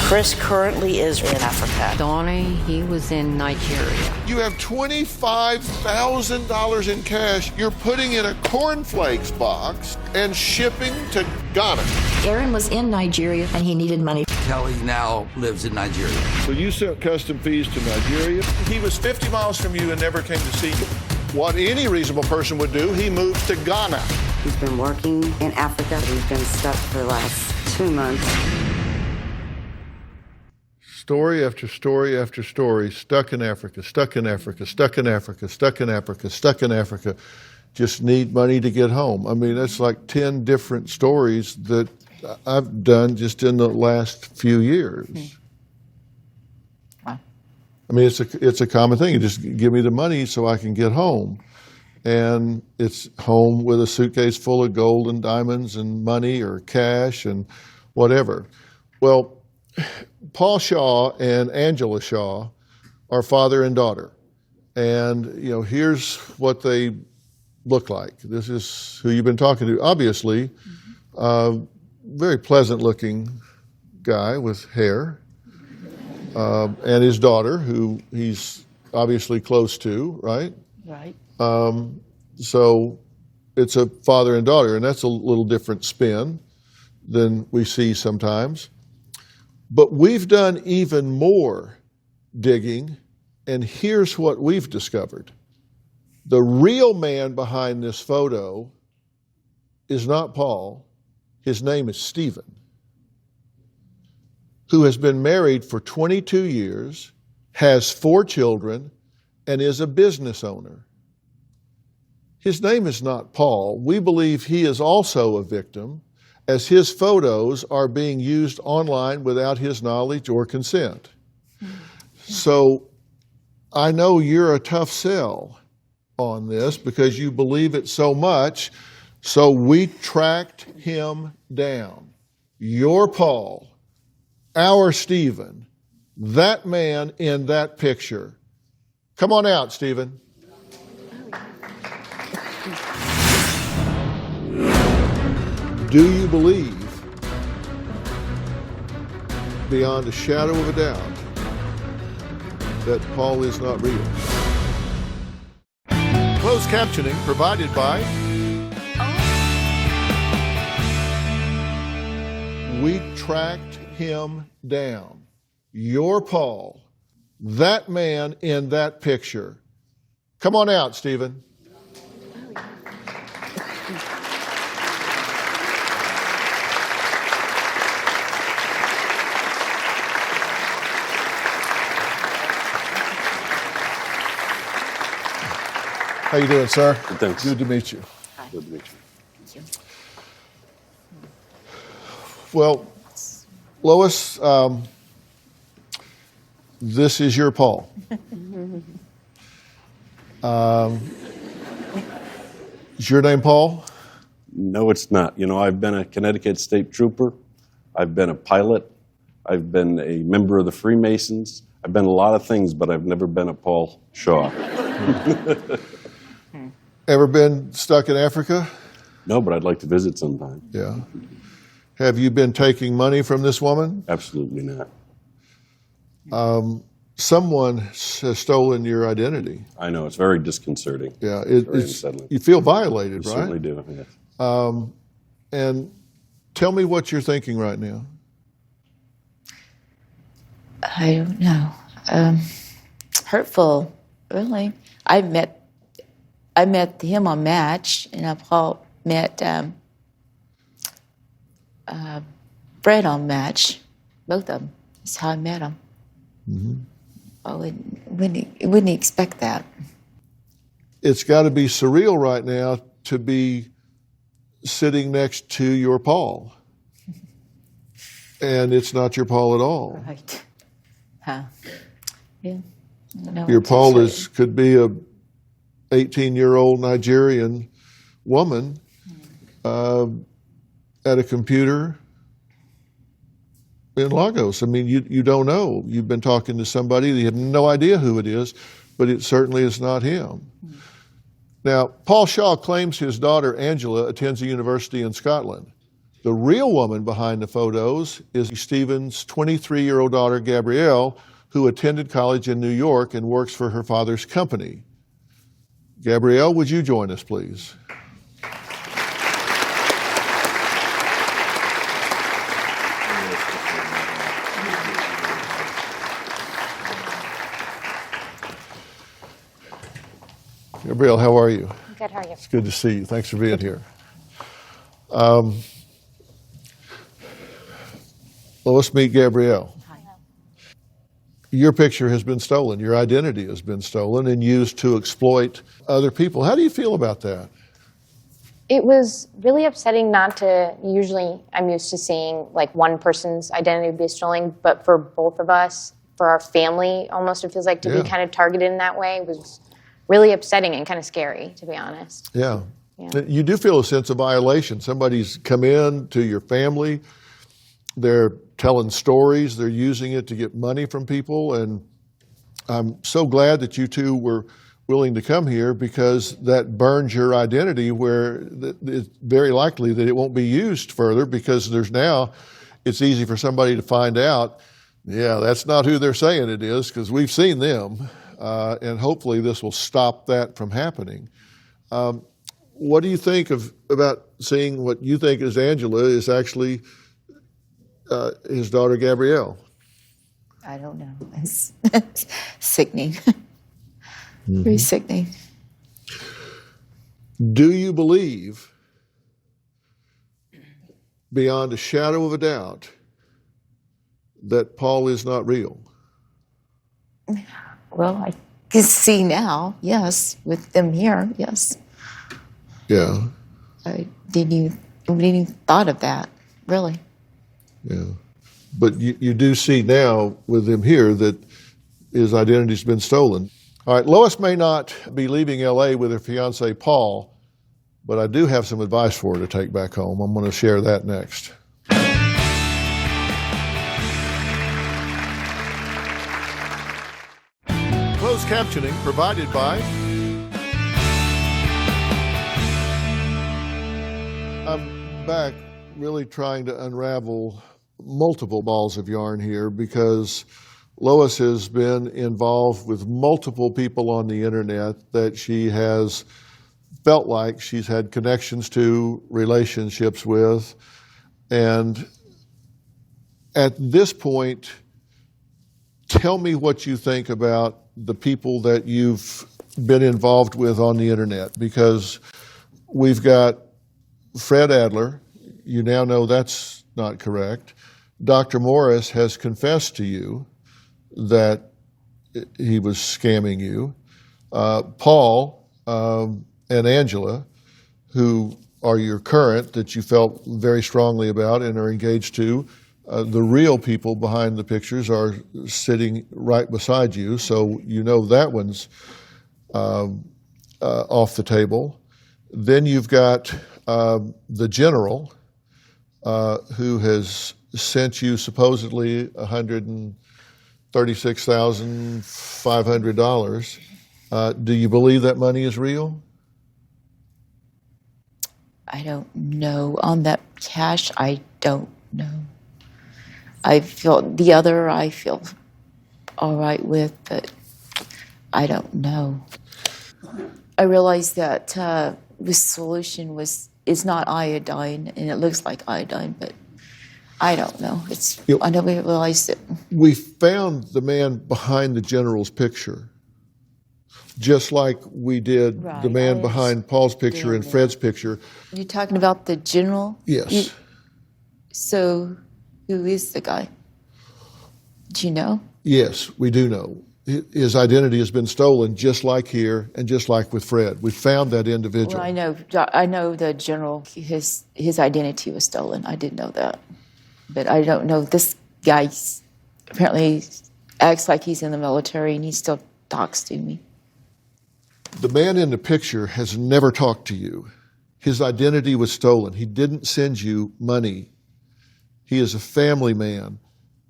Chris currently is in Africa. Donnie, he was in Nigeria. You have $25,000 in cash you're putting in a cornflakes box and shipping to Ghana. Aaron was in Nigeria and he needed money. Kelly now lives in Nigeria. So you sent custom fees to Nigeria. He was 50 miles from you and never came to see you. What any reasonable person would do, he moves to Ghana. He's been working in Africa. He's been stuck for the last 2 months. Story after story after story, stuck in Africa, stuck in Africa, stuck in Africa, stuck in Africa, stuck in Africa, just need money to get home. I mean, that's like 10 different stories that I've done just in the last few years. Wow. I mean, it's a common thing. You just give me the money so I can get home. And it's home with a suitcase full of gold and diamonds and money or cash and whatever. Well, Paul Shaw and Angela Shaw are father and daughter. And, you know, here's what they look like. This is who you've been talking to. Obviously, very pleasant looking guy with hair. And his daughter, who he's obviously close to, right? Right. So it's a father and daughter, and that's a little different spin than we see sometimes. But we've done even more digging, and here's what we've discovered. The real man behind this photo is not Paul. His name is Stephen, who has been married for 22 years, has 4 children, and is a business owner. His name is not Paul. We believe he is also a victim, as his photos are being used online without his knowledge or consent. So I know you're a tough sell on this because you believe it so much. So we tracked him down. Your Paul, our Stephen, that man in that picture. Come on out, Stephen. Do you believe, beyond a shadow of a doubt, that Paul is not real? Closed captioning provided by We tracked him down. Your Paul, that man in that picture. Come on out, Stephen. How you doing, sir? Good, thanks. Good to meet you. Hi. Good to meet you. Thank you. Well, Lois, this is your Paul. Is your name Paul? No, it's not. You know, I've been a Connecticut State Trooper. I've been a pilot. I've been a member of the Freemasons. I've been a lot of things, but I've never been a Paul Shaw. Ever been stuck in Africa? No, but I'd like to visit sometime. Yeah. Have you been taking money from this woman? Absolutely not. Someone has stolen your identity. I know, it's very disconcerting. Yeah, Very it's unsettling. you feel violated, You right? certainly do, yes. And tell me what you're thinking right now. I don't know. Hurtful, really. I met him on Match, and I met Fred on Match. Both of them. That's how I met them. Mm-hmm. I wouldn't expect that. It's got to be surreal right now to be sitting next to your Paul. And it's not your Paul at all. Right. Huh. Yeah. No, Your it's Paul just could be a 18-year-old Nigerian woman at a computer in Lagos. I mean, you don't know. You've been talking to somebody, you have no idea who it is, but it certainly is not him. Now, Paul Shaw claims his daughter Angela attends a university in Scotland. The real woman behind the photos is Stephen's 23-year-old daughter Gabrielle, who attended college in New York and works for her father's company. Gabrielle, would you join us, please? Gabrielle, how are you? Good, how are you? It's good to see you. Thanks for being here. Lois, meet Gabrielle. Hi. Your picture has been stolen. Your identity has been stolen and used to exploit other people. How do you feel about that? It was really upsetting not to, usually I'm used to seeing like one person's identity be stolen, but for both of us, for our family, almost it feels like to be kind of targeted in that way was really upsetting and kind of scary, to be honest. Yeah. You do feel a sense of violation. Somebody's come in to your family, they're telling stories, they're using it to get money from people, and I'm so glad that you two were willing to come here because that burns your identity where it's very likely that it won't be used further because it's easy for somebody to find out, yeah, that's not who they're saying it is because we've seen them. And hopefully this will stop that from happening. What do you think about seeing what you think is Angela is actually his daughter Gabrielle? I don't know. It's sickening. Mm-hmm. Very sickening. Do you believe, beyond a shadow of a doubt, that Paul is not real? Well, I can see now, yes, with them here, yes. Yeah. I didn't even thought of that, really. Yeah. But you do see now with him here that his identity's been stolen. All right, Lois may not be leaving LA with her fiance Paul, but I do have some advice for her to take back home. I'm going to share that next. Closed captioning provided by... I'm back really trying to unravel multiple balls of yarn here because Lois has been involved with multiple people on the internet that she has felt like she's had connections to, relationships with, and at this point, tell me what you think about the people that you've been involved with on the internet, because we've got Fred Adler. You now know that's not correct. Dr. Morris has confessed to you that he was scamming you. Paul and Angela, who are your current, that you felt very strongly about and are engaged to, the real people behind the pictures are sitting right beside you, so you know that one's off the table. Then you've got the general, who has sent you supposedly $136,500. Do you believe that money is real? I don't know. On that cash, I don't know. I feel all right with, but I don't know. I realized that the solution is not iodine, and it looks like iodine, but I don't know. I never realized it. We found the man behind the general's picture, just like we did the man behind Paul's picture and Fred's picture. You're talking about the general? Yes. So who is the guy? Do you know? Yes, we do know. his identity has been stolen, just like here and just like with Fred. We found that individual. Well, I know the general, his identity was stolen. I did know that. But I don't know, this guy apparently acts like he's in the military and he still talks to me. The man in the picture has never talked to you. His identity was stolen. He didn't send you money. He is a family man.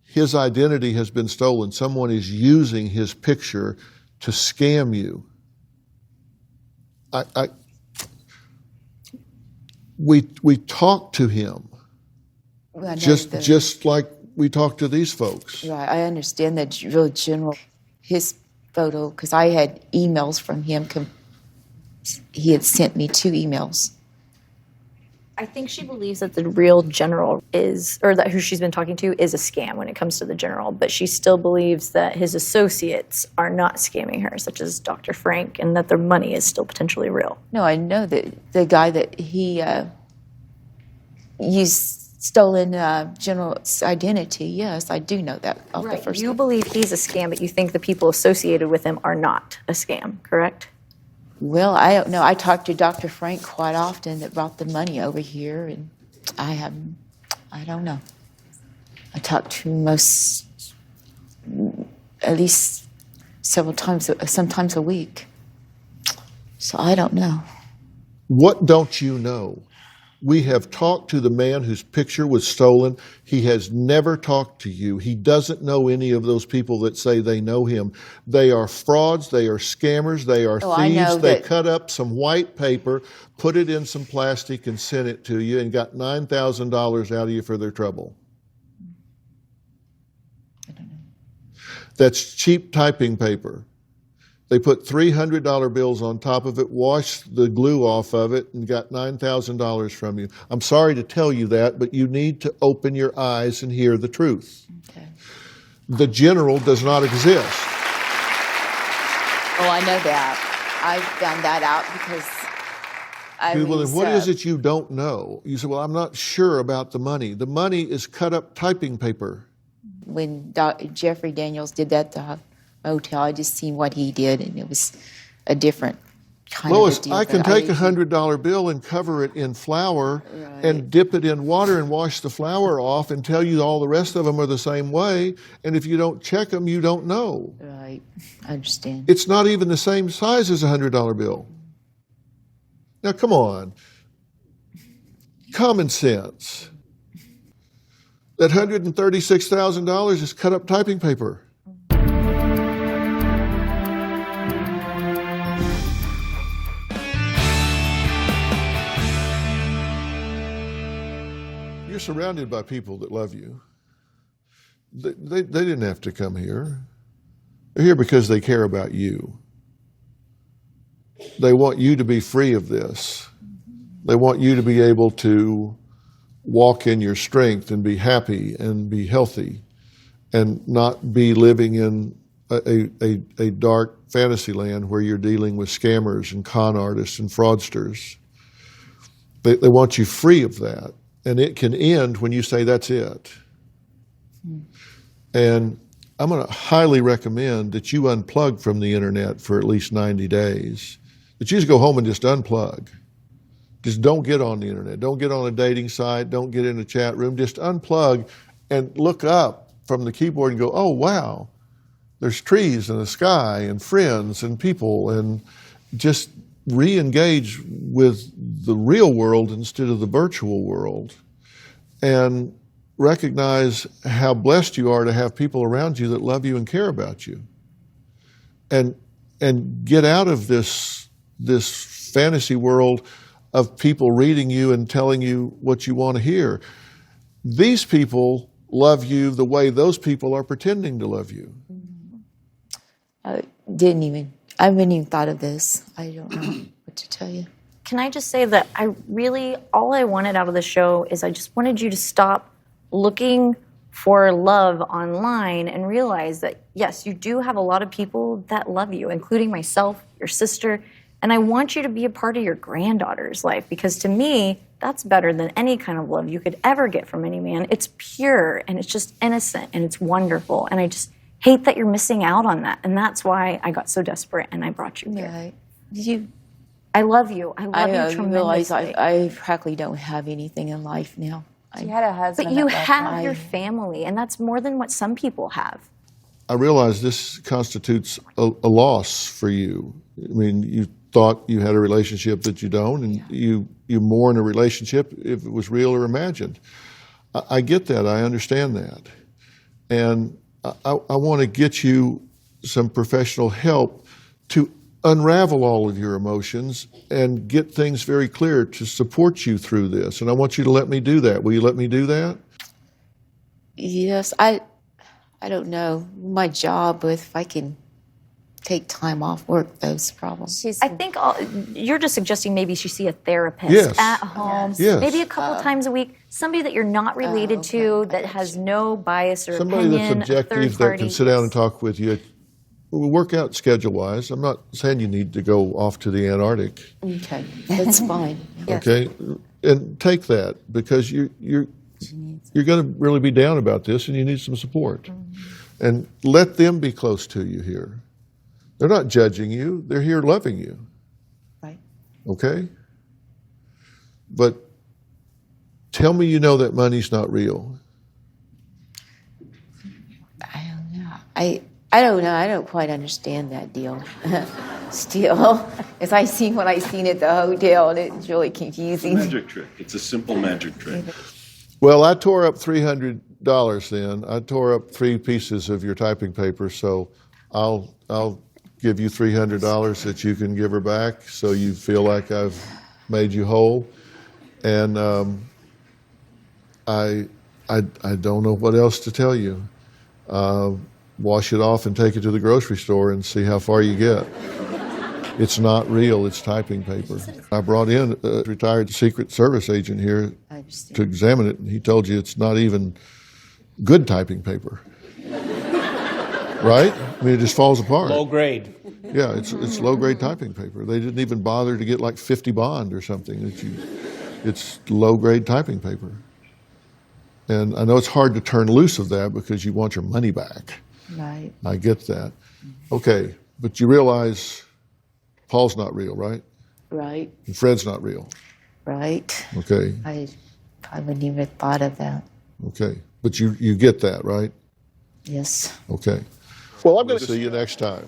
His identity has been stolen. Someone is using his picture to scam you. We talked to him, just like we talked to these folks. Right, I understand that real general. His photo, because I had emails from him. He had sent me 2 emails. I think she believes that the real general is, or that who she's been talking to is a scam when it comes to the general, but she still believes that his associates are not scamming her, such as Dr. Frank, and that their money is still potentially real. No, I know that the guy that he used stolen general's identity. Yes, I do know that. Right. You believe he's a scam, but you think the people associated with him are not a scam, correct? Well, I don't know. I talked to Dr. Frank quite often that brought the money over here, and I don't know. I talked to him at least several times, sometimes a week. So I don't know. What don't you know? We have talked to the man whose picture was stolen. He has never talked to you. He doesn't know any of those people that say they know him. They are frauds. They are scammers. They are thieves. They cut up some white paper, put it in some plastic, and sent it to you and got $9,000 out of you for their trouble. I don't know. That's cheap typing paper. They put $300 bills on top of it, washed the glue off of it, and got $9,000 from you. I'm sorry to tell you that, but you need to open your eyes and hear the truth. Okay. The general does not exist. Oh, I know that. I found that out because Well, then what is it you don't know? You say, well, I'm not sure about the money. The money is cut up typing paper. When Jeffrey Daniels did that motel, I just seen what he did, and it was a different kind Lois, of a deal. I can take a $100 bill and cover it in flour and dip it in water and wash the flour off and tell you all the rest of them are the same way. And if you don't check them, you don't know. Right, I understand. It's not even the same size as a $100 bill. Now, come on. Common sense. That $136,000 is cut up typing paper. You're surrounded by people that love you. They didn't have to come here. They're here because they care about you. They want you to be free of this. They want you to be able to walk in your strength and be happy and be healthy and not be living in a dark fantasy land where you're dealing with scammers and con artists and fraudsters. They want you free of that. And it can end when you say, that's it. And I'm going to highly recommend that you unplug from the internet for at least 90 days. That you just go home and just unplug. Just don't get on the internet. Don't get on a dating site. Don't get in a chat room. Just unplug and look up from the keyboard and go, oh, wow, there's trees and a sky and friends and people, and just re-engage with the real world instead of the virtual world, and recognize how blessed you are to have people around you that love you and care about you, and get out of this fantasy world of people reading you and telling you what you want to hear. These people love you the way those people are pretending to love you. I haven't even thought of this. I don't know what to tell you. Can I just say that all I wanted out of the show is I just wanted you to stop looking for love online and realize that, yes, you do have a lot of people that love you, including myself, your sister, and I want you to be a part of your granddaughter's life, because to me, that's better than any kind of love you could ever get from any man. It's pure, and it's just innocent, and it's wonderful, and I just hate that you're missing out on that. And that's why I got so desperate and I brought you here. I love you. I love you tremendously. You realize I practically don't have anything in life now. She had a husband. But you that have your family, and that's more than what some people have. I realize this constitutes a loss for you. I mean, you thought you had a relationship that you don't, and you mourn a relationship if it was real or imagined. I get that. I understand that. And I want to get you some professional help to unravel all of your emotions and get things very clear to support you through this. And I want you to let me do that. Will you let me do that? Yes, I don't know. My job, if I can take time off work, those problems. I think you're just suggesting maybe she see a therapist at home, maybe a couple times a week, somebody that you're not related to, that has no bias or somebody opinion. That's objective that can sit down and talk with you. We'll work out schedule-wise. I'm not saying you need to go off to the Antarctic. Okay, that's fine. Okay, and take that because you're going to really be down about this, and you need some support. And let them be close to you here. They're not judging you. They're here loving you. Right. Okay? But tell me you know that money's not real. I don't know. I don't know. I don't quite understand that deal. Still, as I seen what I seen at the hotel, and it's really confusing. It's a magic trick. It's a simple magic trick. Well, I tore up $300 then. I tore up 3 pieces of your typing paper, so I'll give you $300 that you can give her back so you feel like I've made you whole. And I don't know what else to tell you. Wash it off and take it to the grocery store and see how far you get. It's not real, it's typing paper. I brought in a retired Secret Service agent here to examine it, and he told you it's not even good typing paper. Right? I mean, it just falls apart. Low grade. Yeah, it's low-grade typing paper. They didn't even bother to get like 50 bond or something. It's low-grade typing paper. And I know it's hard to turn loose of that because you want your money back. Right. I get that. Okay, but you realize Paul's not real, right? Right. And Fred's not real. Right. Okay. I wouldn't even thought of that. Okay, but you get that, right? Yes. Okay. Well, I'm going to see you next time.